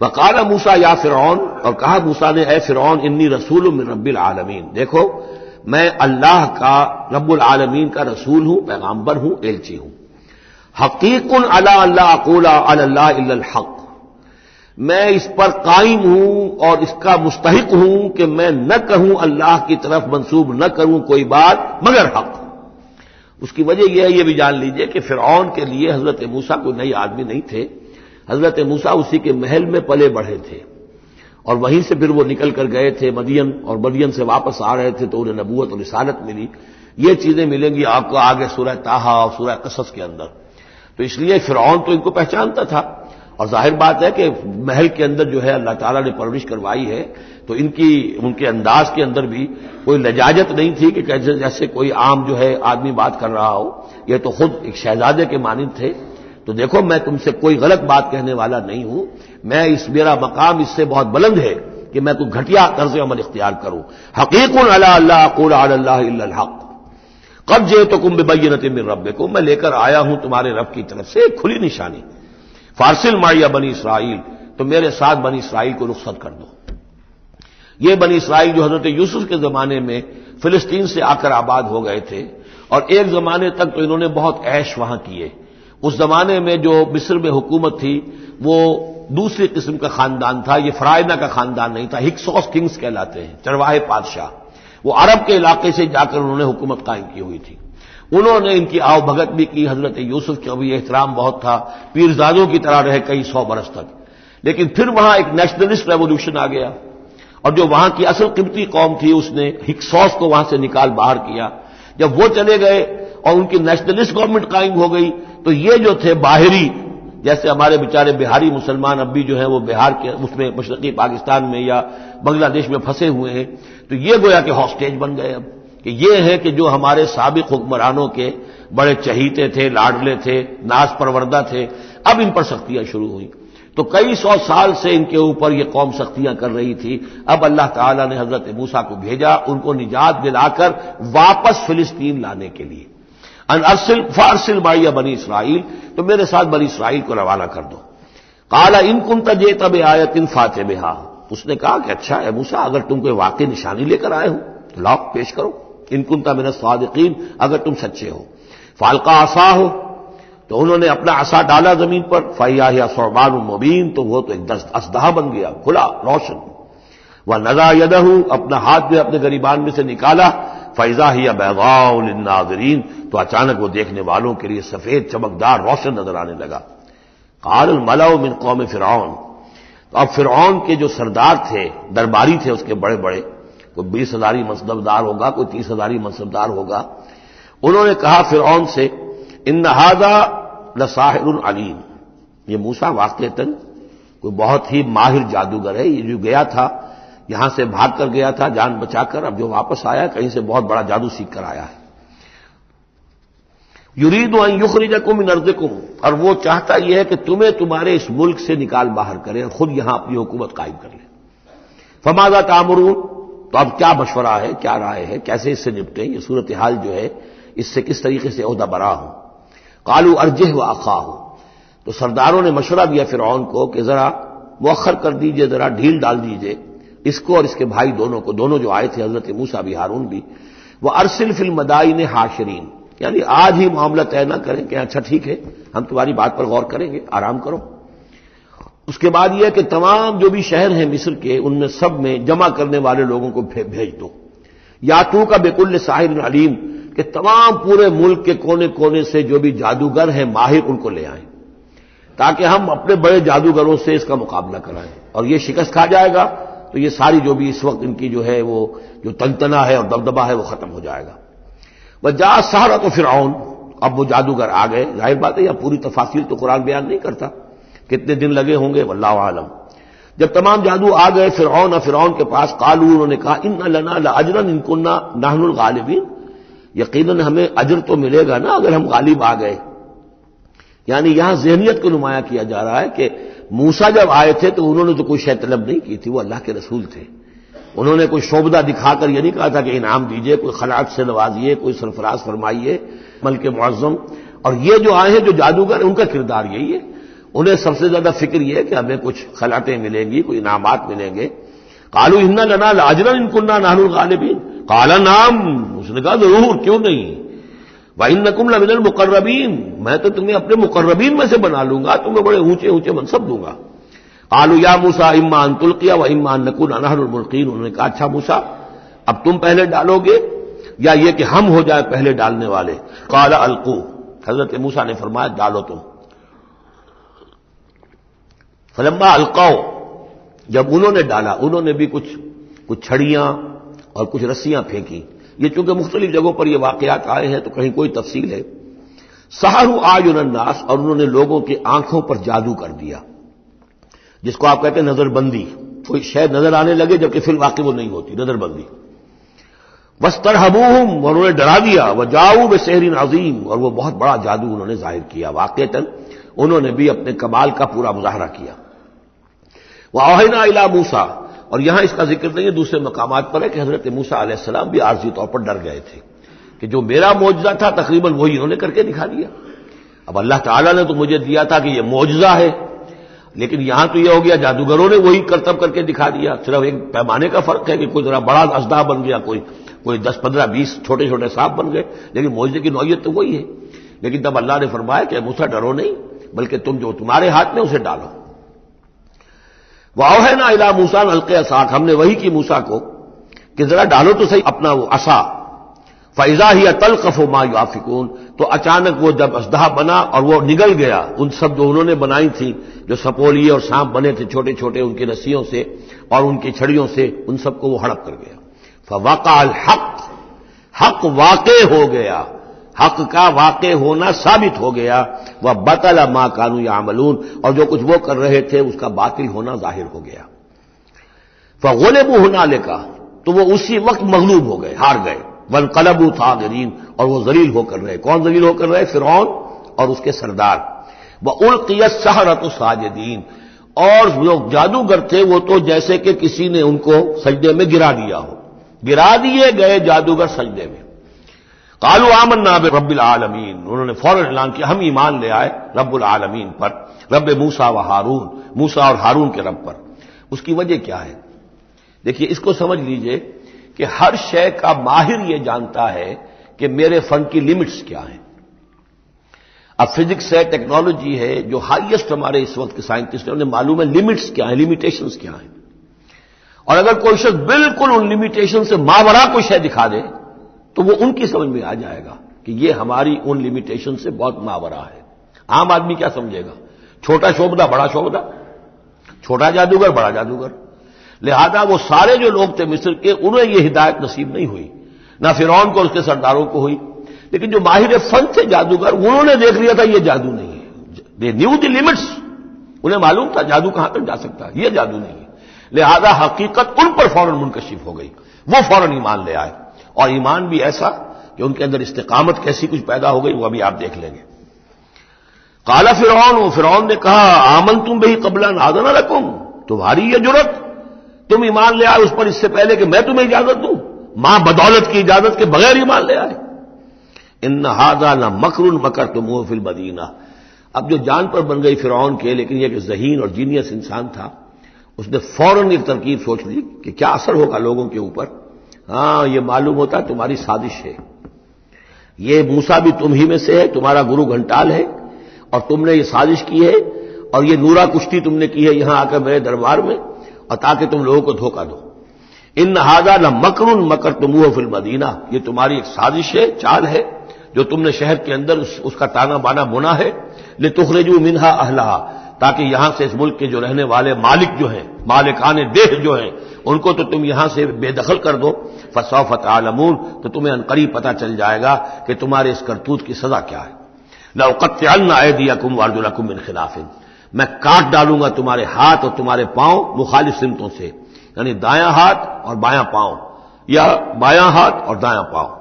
Speaker 1: وقال موسیٰ یا فرعون، اور کہا موسیٰ نے اے فرعون انی رسول من رب العالمین، دیکھو میں اللہ کا رب العالمین کا رسول ہوں، پیغامبر ہوں، ایلچی ہوں۔ حقیق علی اللہ اقول علی اللہ الا الحق، میں اس پر قائم ہوں اور اس کا مستحق ہوں کہ میں نہ کہوں اللہ کی طرف منسوب نہ کروں کوئی بات مگر حق۔ اس کی وجہ یہ ہے، یہ بھی جان لیجئے کہ فرعون کے لیے حضرت موسیٰ کوئی نئی آدمی نہیں تھے، حضرت موسیٰ اسی کے محل میں پلے بڑھے تھے، اور وہیں سے پھر وہ نکل کر گئے تھے مدین، اور مدین سے واپس آ رہے تھے تو انہیں نبوت اور رسالت ملی۔ یہ چیزیں ملیں گی آپ کو آگے سورہ طٰہٰ اور سورہ قصص کے اندر۔ تو اس لیے فرعون تو ان کو پہچانتا تھا، اور ظاہر بات ہے کہ محل کے اندر جو ہے اللہ تعالیٰ نے پرورش کروائی ہے تو ان کے انداز کے اندر بھی کوئی لجاجت نہیں تھی کہ جیسے کوئی عام جو ہے آدمی بات کر رہا ہو، یہ تو خود ایک شہزادے کے مانند تھے۔ تو دیکھو میں تم سے کوئی غلط بات کہنے والا نہیں ہوں، میرا مقام اس سے بہت بلند ہے کہ میں کوئی گھٹیا طرز عمل اختیار کروں۔ حقیق علی اللہ اقول علی اللہ الا الحق قد جئتکم ببینۃ من ربکم، میں لے کر آیا ہوں تمہارے رب کی طرف سے ایک کھلی نشانی۔ فارسل معی بنی اسرائیل، تو میرے ساتھ بنی اسرائیل کو رخصت کر دو۔ یہ بنی اسرائیل جو حضرت یوسف کے زمانے میں فلسطین سے آ کر آباد ہو گئے تھے، اور ایک زمانے تک تو انہوں نے بہت عیش وہاں کیے۔ اس زمانے میں جو مصر میں حکومت تھی وہ دوسری قسم کا خاندان تھا، یہ فرائنہ کا خاندان نہیں تھا، ہکسوس کنگز کہلاتے ہیں، چرواہے بادشاہ۔ وہ عرب کے علاقے سے جا کر انہوں نے حکومت قائم کی ہوئی تھی۔ انہوں نے ان کی آؤ بھگت بھی کی، حضرت یوسف کا بھی احترام بہت تھا، پیرزادوں کی طرح رہے کئی 100 برس تک۔ لیکن پھر وہاں ایک نیشنلسٹ ریولوشن آ گیا، اور جو وہاں کی اصل قبطی قوم تھی اس نے ہکسوس کو وہاں سے نکال باہر کیا۔ جب وہ چلے گئے اور ان کی نیشنلسٹ گورنمنٹ قائم ہو گئی تو یہ جو تھے باہری، جیسے ہمارے بیچارے بہاری مسلمان اب بھی جو ہیں وہ بہار کے اس میں مشرقی پاکستان میں یا بنگلہ دیش میں پھنسے ہوئے ہیں، تو یہ گویا کہ ہاسٹیج بن گئے اب، کہ یہ ہے کہ جو ہمارے سابق حکمرانوں کے بڑے چہیتے تھے، لاڈلے تھے، ناز پروردہ تھے، اب ان پر سختیاں شروع ہوئیں۔ تو کئی 100 سال سے ان کے اوپر یہ قوم سختیاں کر رہی تھی۔ اب اللہ تعالیٰ نے حضرت موسیٰ کو بھیجا ان کو نجات دلا کر واپس فلسطین لانے کے لیے۔ ان ارسل فارسل معی بنی اسرائیل، تو میرے ساتھ بنی اسرائیل کو روانہ کر دو۔ قال ان کنت جئت بآیۃ فات بہا، اس نے کہا کہ اچھا ہے موسیٰ، اگر تم کوئی واقعی نشانی لے کر آئے ہو تو لاؤ پیش کرو، ان کنت من الصادقین، اگر تم سچے ہو۔ فالقى عصاہ، تو انہوں نے اپنا عصا ڈالا زمین پر، فاذا ہی ثعبان مبین، تو وہ تو ایک اسدحہ بن گیا کھلا روشن۔ ونزع یدہ، اپنا ہاتھ بھی اپنے گریبان میں سے نکالا، فاذا ہی بیضاء للناظرین، تو اچانک وہ دیکھنے والوں کے لیے سفید چمکدار روشن نظر آنے لگا۔ قال الملأ من قوم فرعون، تو اب فرعون کے جو سردار تھے، درباری تھے اس کے بڑے بڑے، کوئی 20,000 منصبدار ہوگا، کوئی 30,000 منصبدار ہوگا، انہوں نے کہا فرعون سے ان ھذا لساحر علیم، یہ موسیٰ واقعتاً کوئی بہت ہی ماہر جادوگر ہے، یہ جو گیا تھا یہاں سے بھاگ کر گیا تھا جان بچا کر، اب جو واپس آیا کہیں سے بہت بڑا جادو سیکھ کر آیا ہے۔ یرید ان یخرجکم من ارضکم، اور وہ چاہتا یہ ہے کہ تمہیں تمہارے اس ملک سے نکال باہر کرے اور خود یہاں اپنی حکومت قائم کر لے۔ فماذا تأمرون، تو اب کیا مشورہ ہے، کیا رائے ہے، کیسے اس سے نپٹیں، یہ صورتحال جو ہے اس سے کس طریقے سے عہدہ برا ہوں۔ قالوا ارجہ واخاہ، تو سرداروں نے مشورہ دیا فرعون کو کہ ذرا مؤخر کر دیجئے، ذرا ڈھیل ڈال دیجئے اس کو اور اس کے بھائی دونوں کو، دونوں جو آئے تھے حضرت موسیٰ بھی ہارون بھی، وہ ارسل فی المدائن حاشرین، یعنی آج ہی معاملہ طے نہ کریں کہ اچھا ٹھیک ہے ہم تمہاری بات پر غور کریں گے، آرام کرو۔ اس کے بعد یہ کہ تمام جو بھی شہر ہیں مصر کے، ان میں سب میں جمع کرنے والے لوگوں کو بھیج دو، یاتوک بکل ساحر علیم، کہ تمام پورے ملک کے کونے کونے سے جو بھی جادوگر ہیں ماہر ان کو لے آئیں، تاکہ ہم اپنے بڑے جادوگروں سے اس کا مقابلہ کرائیں، اور یہ شکست کھا جائے گا تو یہ ساری جو بھی اس وقت ان کی جو ہے وہ جو تنتنا ہے اور دبدبہ ہے وہ ختم ہو جائے گا۔ وجاء السحرۃ فرعون، اب وہ جادوگر آ گئے، ظاہر بات ہے یا پوری تفاصیل تو قرآن بیان نہیں کرتا، کتنے دن لگے ہوں گے واللہ عالم۔ جب تمام جادو آ گئے فرعون کے پاس، قالوا، انہوں نے کہا ان لنا لاجرا ان كنا نحن الغالبین، یقیناً ہمیں اجر تو ملے گا نا اگر ہم غالب آ گئے۔ یعنی یہاں ذہنیت کو نمایاں کیا جا رہا ہے کہ موسیٰ جب آئے تھے تو انہوں نے تو کوئی شے طلب نہیں کی تھی، وہ اللہ کے رسول تھے، انہوں نے کوئی شعبدہ دکھا کر یہ نہیں کہا تھا کہ انعام دیجئے، کوئی خلاعت سے نوازیے، کوئی سرفراز فرمائیے، ملک معظم۔ اور یہ جو آئے ہیں جو جادوگر، ان کا کردار یہی ہے، انہیں سب سے زیادہ فکر یہ ہے کہ ہمیں کچھ خلعتیں ملیں گی، کوئی انعامات ملیں گے۔ قالوا ان لنا لاجرا ان كنا نحن الغالبین، قال نعم، اس نے کہا ضرور، کیوں نہیں، وانکم لمن المقربین، میں تو تمہیں اپنے مقربین میں سے بنا لوں گا، تمہیں بڑے اونچے اونچے منصب دوں گا۔ قالوا یا موسیٰ اما ان تلقی و اما ان نکون نحن الملقین، انہوں نے کہا اچھا موسیٰ اب تم پہلے ڈالو گے یا یہ کہ ہم ہو جائے پہلے ڈالنے والے۔ قال القوا، حضرت موسیٰ نے فرمایا ڈالو تم۔ فلما القوا، جب انہوں نے ڈالا، انہوں نے بھی کچھ چھڑیاں اور کچھ رسیاں پھینکی، یہ چونکہ مختلف جگہوں پر یہ واقعات آئے ہیں تو کہیں کوئی تفصیل ہے۔ سحروا اعین الناس، اور انہوں نے لوگوں کی آنکھوں پر جادو کر دیا، جس کو آپ کہتے ہیں نظر بندی، کوئی شے نظر آنے لگے جبکہ فی الواقع وہ نہیں ہوتی، نظر بندی۔ واسترهبوهم، اور انہوں نے ڈرا دیا، وجاؤوا بسحر عظیم، اور وہ بہت بڑا جادو انہوں نے ظاہر کیا، واقعتاً انہوں نے بھی اپنے کمال کا پورا مظاہرہ کیا۔ واوحینا الی موسیٰ، اور یہاں اس کا ذکر نہیں ہے، دوسرے مقامات پر ہے کہ حضرت موسیٰ علیہ السلام بھی عارضی طور پر ڈر گئے تھے کہ جو میرا معجزہ تھا تقریباً وہی انہوں نے کر کے دکھا دیا۔ اب اللہ تعالیٰ نے تو مجھے دیا تھا کہ یہ معجزہ ہے، لیکن یہاں تو یہ ہو گیا جادوگروں نے وہی کرتب کر کے دکھا دیا، صرف ایک پیمانے کا فرق ہے کہ کوئی ذرا بڑا اژدہا بن گیا، کوئی 10 15 20 چھوٹے چھوٹے سانپ بن گئے، لیکن معجزے کی نوعیت تو وہی ہے۔ لیکن تب اللہ نے فرمایا کہ موسیٰ ڈرو نہیں، بلکہ تم جو تمہارے ہاتھ میں اسے ڈالو۔ وَأَوْحَيْنَا إِلَىٰ مُوسَىٰ أَنْ أَلْقِ عَصَاكَ، ہم نے وہی کی موسیٰ کو کہ ذرا ڈالو تو صحیح اپنا وہ عصا۔ فَإِذَا هِيَ تَلْقَفُ مَا يَأْفِكُونَ، تو اچانک وہ جب اژدہا بنا اور وہ نگل گیا ان سب جو انہوں نے بنائی تھی، جو سپولیے اور سانپ بنے تھے چھوٹے چھوٹے ان کی رسیوں سے اور ان کی چھڑیوں سے، ان سب کو وہ ہڑپ کر گیا۔ فَوَقَعَ الْحَقُّ، حق واقع ہو گیا، حق کا واقع ہونا ثابت ہو گیا۔ وَبَطَلَ مَا كَانُوا يَعْمَلُونَ، اور جو کچھ وہ کر رہے تھے اس کا باطل ہونا ظاہر ہو گیا۔ فَغُلِبُوا هُنَالِكَ، تو وہ اسی وقت مغلوب ہو گئے، ہار گئے۔ وَانقَلَبُوا صَاغِرِينَ، اور وہ ذلیل ہو کر رہے۔ کون ذلیل ہو کر رہے؟ فرعون اور اس کے سردار۔ وَأُلْقِيَ السَّحَرَةُ سَاجِدِينَ، اور جو جادوگر تھے وہ تو جیسے کہ کسی نے ان کو سجدے میں گرا دیا ہو، گرا دیے گئے جادوگر سجدے میں۔ قالوا آمنا برب العالمین، انہوں نے فوراً اعلان کیا ہم ایمان لے آئے رب العالمین پر، رب موسیٰ و ہارون، موسیٰ اور ہارون کے رب پر۔ اس کی وجہ کیا ہے؟ دیکھیے اس کو سمجھ لیجئے کہ ہر شے کا ماہر یہ جانتا ہے کہ میرے فن کی لمٹس کیا ہیں۔ اب فزکس ہے، ٹیکنالوجی ہے، جو ہائیسٹ ہمارے اس وقت کے سائنٹسٹ ہیں انہیں معلوم ہے لمٹس کیا ہیں، لمیٹیشنز کیا ہیں، اور اگر کوئی شخص بالکل ان لمیٹیشن سے ماورا کوئی شے دکھا دے تو وہ ان کی سمجھ میں آ جائے گا کہ یہ ہماری ان لمیٹیشن سے بہت ماورا ہے۔ عام آدمی کیا سمجھے گا؟ چھوٹا شعبدہ بڑا شعبدہ، چھوٹا جادوگر بڑا جادوگر۔ لہذا وہ سارے جو لوگ تھے مصر کے انہیں یہ ہدایت نصیب نہیں ہوئی، نہ فرعون کو اور اس کے سرداروں کو ہوئی، لیکن جو ماہر فن تھے جادوگر انہوں نے دیکھ لیا تھا یہ جادو نہیں ہے، دے نیو دی لمٹس، انہیں معلوم تھا جادو کہاں تک جا سکتا ہے، یہ جادو نہیں ہے۔ لہذا حقیقت ان پر فوراً منکشف ہو گئی، وہ فوراً ایمان لے آئے، اور ایمان بھی ایسا کہ ان کے اندر استقامت کیسی کچھ پیدا ہو گئی وہ ابھی آپ دیکھ لیں گے۔ قال فرعون نے کہا آمنتم بہ قبل ان آذن لکم، تمہاری یہ جرت، تم ایمان لے آئے اس پر اس سے پہلے کہ میں تمہیں اجازت دوں، ماں بدولت کی اجازت کے بغیر ایمان لے آئے۔ ان ھذا لمکر مکرتموہ فی المدینہ، اب جو جان پر بن گئی فرعون کے، لیکن یہ کہ ذہین اور جینیس انسان تھا، اس نے فوراً ایک ترکیب سوچ لی کہ کیا اثر ہوگا لوگوں کے اوپر۔ ہاں یہ معلوم ہوتا ہے تمہاری سازش ہے، یہ موسیٰ بھی تم ہی میں سے ہے، تمہارا گرو گھنٹال ہے، اور تم نے یہ سازش کی ہے، اور یہ نورا کشتی تم نے کی ہے یہاں آ کر میرے دربار میں، اور تاکہ تم لوگوں کو دھوکہ دو۔ ان ھذا لمکر مکرتموہ فی المدینہ، یہ تمہاری ایک سازش ہے، چال ہے جو تم نے شہر کے اندر اس کا تانا بانا بنا ہے، لتخرجوا منہا اہلہا، تاکہ یہاں سے اس ملک کے جو رہنے والے مالک جو ہیں، مالکان دیہ جو ہیں، ان کو تو تم یہاں سے بے دخل کر دو، فسوف تعلمون، تو تمہیں عنقریب پتہ چل جائے گا کہ تمہارے اس کرتوت کی سزا کیا ہے۔ لأقطعن أيديكم وأرجلكم من خلاف، میں کاٹ ڈالوں گا تمہارے ہاتھ اور تمہارے پاؤں مخالف سمتوں سے، یعنی دایاں ہاتھ اور بایاں پاؤں، یا بایاں ہاتھ اور دایاں پاؤں۔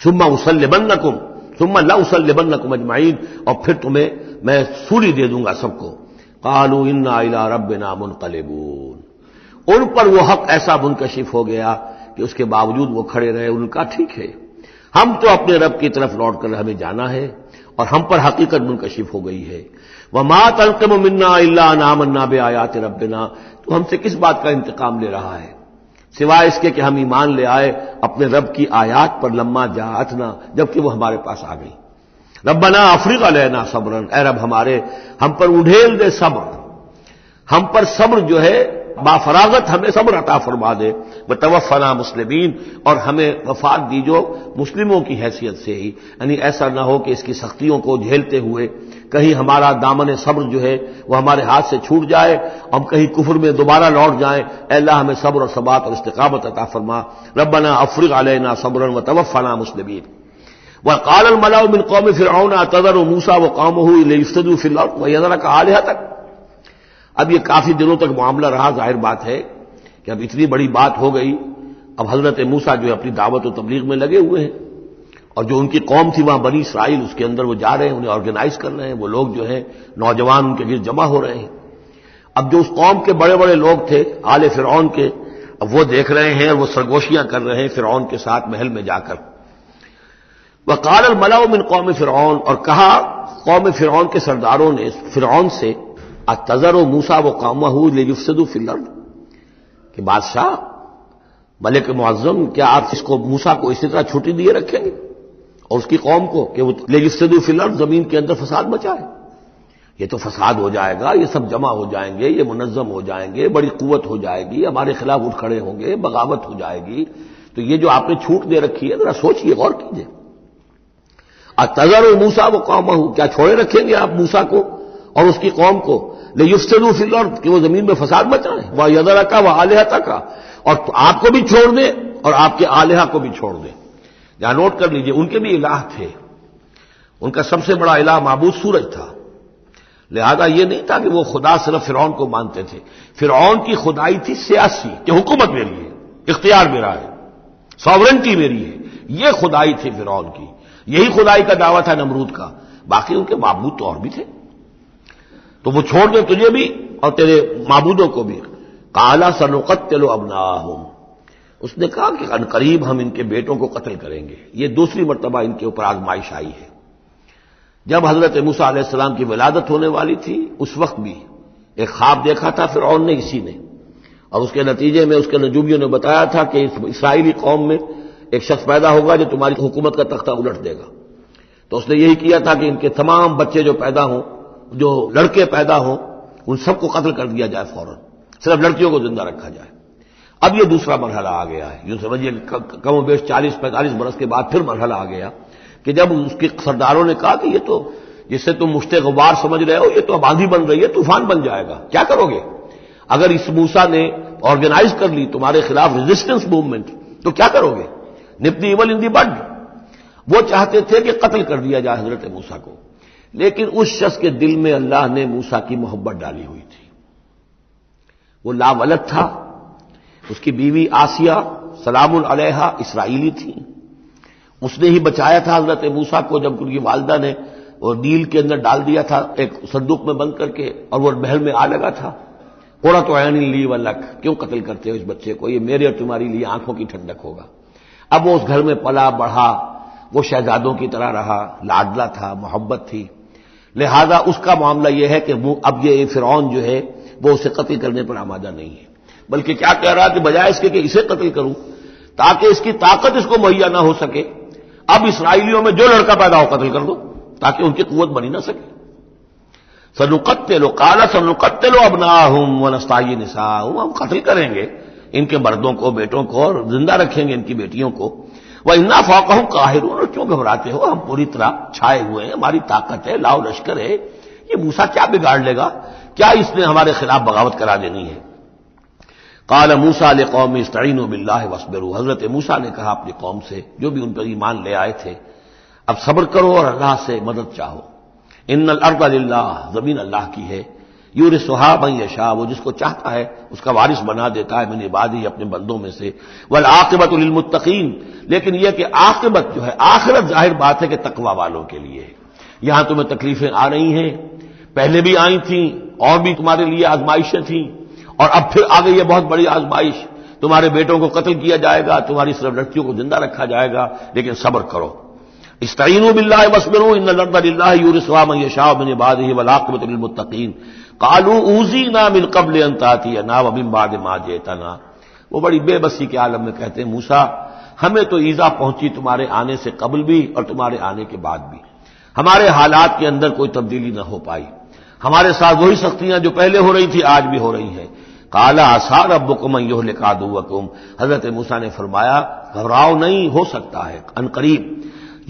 Speaker 1: ثم أصلبنكم ثم لأصلبنكم أجمعين، اور پھر تمہیں میں سولی دے دوں گا سب کو۔ قالوا إنا إلى ربنا منقلبون، ان پر وہ حق ایسا منکشف ہو گیا کہ اس کے باوجود وہ کھڑے رہے، ان کا ٹھیک ہے، ہم تو اپنے رب کی طرف لوٹ کر ہمیں جانا ہے، اور ہم پر حقیقت منکشف ہو گئی ہے۔ وما تنقم منا الا ان آمنا بآیات ربنا، تو ہم سے کس بات کا انتقام لے رہا ہے سوائے اس کے کہ ہم ایمان لے آئے اپنے رب کی آیات پر، لما جاءتنا، جبکہ وہ ہمارے پاس آ گئی۔ ربنا افرغ علینا صبرا، اے رب ہمارے ہم پر اڈھیل دے صبر، ہم پر صبر جو ہے با فراغت ہمیں صبر عطا فرما دے، وتوفنا مسلمین، اور ہمیں وفات دیجو مسلموں کی حیثیت سے ہی، یعنی ایسا نہ ہو کہ اس کی سختیوں کو جھیلتے ہوئے کہیں ہمارا دامن صبر جو ہے وہ ہمارے ہاتھ سے چھوٹ جائے، ہم کہیں کفر میں دوبارہ لوٹ جائیں۔ اے اللہ ہمیں صبر اور ثبات اور استقامت عطا فرما۔ ربنا افرغ علینا صبرا وتوفنا مسلمین۔ وقال الملأ من قوم فرعون اتذر موسى وقومه ليفسدوا في الارض ويذرك آلهتك، اب یہ کافی دنوں تک معاملہ رہا، ظاہر بات ہے کہ اب اتنی بڑی بات ہو گئی، اب حضرت موسیٰ جو ہے اپنی دعوت و تبلیغ میں لگے ہوئے ہیں، اور جو ان کی قوم تھی وہاں بنی اسرائیل، اس کے اندر وہ جا رہے ہیں، انہیں آرگنائز کر رہے ہیں، وہ لوگ جو ہیں نوجوان ان کے گرد جمع ہو رہے ہیں۔ اب جو اس قوم کے بڑے بڑے لوگ تھے آل فرعون کے، اب وہ دیکھ رہے ہیں اور وہ سرگوشیاں کر رہے ہیں فرعون کے ساتھ محل میں جا کر۔ وقال الملأ من قوم فرعون، اور کہا قوم فرعون کے سرداروں نے فرعون سے، اتذر موسیٰ وقومہ لیفسدوا فی الارض، کہ بادشاہ ملک معظم کیا آپ اس کو موسیٰ کو اسی طرح چھٹی دیے رکھیں گے اور اس کی قوم کو کہ وہ لیفسدوا فی الارض، زمین کے اندر فساد مچائے؟ یہ تو فساد ہو جائے گا، یہ سب جمع ہو جائیں گے، یہ منظم ہو جائیں گے، بڑی قوت ہو جائے گی، ہمارے خلاف اٹھ کھڑے ہوں گے، بغاوت ہو جائے گی، تو یہ جو آپ نے چھوٹ دے رکھی ہے ذرا سوچئے، غور کیجئے۔ اتذر موسیٰ وقومہ، کیا چھوڑے رکھیں گے آپ موسیٰ کو اور اس کی قوم کو، لیفسدوا فی الارض، کہ وہ زمین میں فساد مچائیں، وَیَذَرَکَ وَآلِہَتَکَ، اور آپ کو بھی چھوڑ دیں اور آپ کے آلہہ کو بھی چھوڑ دیں۔ یہاں نوٹ کر لیجئے ان کے بھی الہ تھے، ان کا سب سے بڑا الہ معبود سورج تھا، لہذا یہ نہیں تھا کہ وہ خدا صرف فرعون کو مانتے تھے، فرعون کی خدائی تھی سیاسی، کہ حکومت میری ہے، اختیار میرا ہے، ساورنٹی میری ہے، یہ خدائی تھی فرعون کی، یہی خدائی کا دعویٰ تھا نمرود کا، باقی ان کے معبود تو اور بھی تھے، تو وہ چھوڑ دیں تجھے بھی اور تیرے معبودوں کو بھی۔ قال سنقتل ابناءہم، اس نے کہا کہ عنقریب ہم ان کے بیٹوں کو قتل کریں گے. یہ دوسری مرتبہ ان کے اوپر آزمائش آئی ہے. جب حضرت موسیٰ علیہ السلام کی ولادت ہونے والی تھی اس وقت بھی ایک خواب دیکھا تھا فرعون نے اسی نے، اور اس کے نتیجے میں اس کے نجومیوں نے بتایا تھا کہ اسرائیلی قوم میں ایک شخص پیدا ہوگا جو تمہاری حکومت کا تختہ الٹ دے گا. تو اس نے یہی کیا تھا کہ ان کے تمام بچے جو پیدا ہوں، جو لڑکے پیدا ہوں، ان سب کو قتل کر دیا جائے فوراً، صرف لڑکیوں کو زندہ رکھا جائے. اب یہ دوسرا مرحلہ آ گیا ہے، جو سمجھیے کم و بیش 40-45 برس کے بعد پھر مرحلہ آ گیا کہ جب اس کے سرداروں نے کہا کہ یہ تو جس سے تم مشت غبار سمجھ رہے ہو، یہ تو اب آندھی بن رہی ہے، طوفان بن جائے گا، کیا کرو گے؟ اگر اس موسیٰ نے آرگنائز کر لی تمہارے خلاف ریزسٹنس موومنٹ تو کیا کرو گے؟ نپ دی ایول ان دی بڈ. وہ چاہتے تھے کہ قتل کر دیا جائے حضرت موسیٰ کو، لیکن اس شخص کے دل میں اللہ نے موسیٰ کی محبت ڈالی ہوئی تھی. وہ لا ولد تھا. اس کی بیوی آسیہ سلام علیہا اسرائیلی تھی. اس نے ہی بچایا تھا حضرت موسیٰ کو جب ان کی والدہ نے وہ نیل کے اندر ڈال دیا تھا ایک صندوق میں بند کر کے، اور وہ محل میں آ لگا تھا. قرۃ عین لی ولک، کیوں قتل کرتے ہو اس بچے کو؟ یہ میرے اور تمہاری لیے آنکھوں کی ٹھنڈک ہوگا. اب وہ اس گھر میں پلا بڑھا، وہ شہزادوں کی طرح رہا، لاڈلا تھا، محبت تھی. لہذا اس کا معاملہ یہ ہے کہ اب یہ فرعون جو ہے وہ اسے قتل کرنے پر آمادہ نہیں ہے، بلکہ کیا کہہ رہا کہ بجائے اس کے کہ اسے قتل کروں تاکہ اس کی طاقت اس کو مہیا نہ ہو سکے، اب اسرائیلیوں میں جو لڑکا پیدا ہو قتل کر دو تاکہ ان کی قوت بنی نہ سکے. سنقتل قال سنقتل ابناءهم ونستحيي نساءهم، ہم قتل کریں گے ان کے مردوں کو، بیٹوں کو، اور زندہ رکھیں گے ان کی بیٹیوں کو. وَإِنَّا فَوْقَهُمْ قَاهِرُونَ، اور کیوں گھبراتے ہو؟ ہم پوری طرح چھائے ہوئے ہیں، ہماری طاقت ہے، لاؤ لشکر ہے. یہ موسیٰ کیا بگاڑ لے گا؟ کیا اس نے ہمارے خلاف بغاوت کرا دینی ہے؟ قال موسیٰ لقومہ استعینوا باللہ واصبروا، حضرت موسیٰ نے کہا اپنی قوم سے جو بھی ان پر ایمان لے آئے تھے، اب صبر کرو اور اللہ سے مدد چاہو. ان الارض للہ، زمین اللہ کی ہے. یورثھا من یشاء، وہ جس کو چاہتا ہے اس کا وارث بنا دیتا ہے، من عبادہ، اپنے بندوں میں سے. والعاقبۃ للمتقین، لیکن یہ کہ عاقبت جو ہے، آخرت ظاہر بات ہے کہ تقوی والوں کے لیے. یہاں تمہیں تکلیفیں آ رہی ہیں، پہلے بھی آئی تھیں اور بھی تمہارے لیے آزمائشیں تھیں، اور اب پھر آ گئی یہ بہت بڑی آزمائش. تمہارے بیٹوں کو قتل کیا جائے گا، تمہاری صرف لڑکیوں کو زندہ رکھا جائے گا، لیکن صبر کرو. استعینوا باللہ واصبروا ان الارض للہ یورثھا من یشاء من عبادہ والعاقبۃ للمتقین. قالوا اوذینا من قبل ان تاتینا ومن بعد ما جئتنا، وہ بڑی بے بسی کے عالم میں کہتے ہیں موسیٰ ہمیں تو ایذا پہنچی تمہارے آنے سے قبل بھی اور تمہارے آنے کے بعد بھی، ہمارے حالات کے اندر کوئی تبدیلی نہ ہو پائی، ہمارے ساتھ وہی سختیاں جو پہلے ہو رہی تھی آج بھی ہو رہی ہیں. قال عسى ربكم ان يهلك عدوكم، حضرت موسیٰ نے فرمایا گھبراؤ نہیں، ہو سکتا ہے عنقریب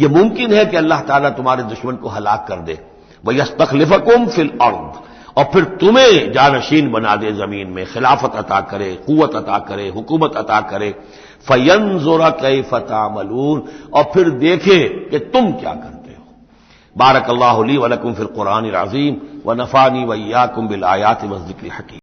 Speaker 1: یہ ممکن ہے کہ اللہ تعالیٰ تمہارے دشمن کو ہلاک کر دے. وَيَسْتَخْلِفَكُمْ فِي الْأَرْضِ، اور پھر تمہیں جانشین بنا دے زمین میں، خلافت عطا کرے، قوت عطا کرے، حکومت عطا کرے. فَيَنْظُرَ كَيْفَ تَعْمَلُونَ، اور پھر دیکھے کہ تم کیا کرتے ہو. بارک اللہ لی ولکم فی القرآن العظیم ونفعنی وإیاکم بالآیات والذکر الحکیم.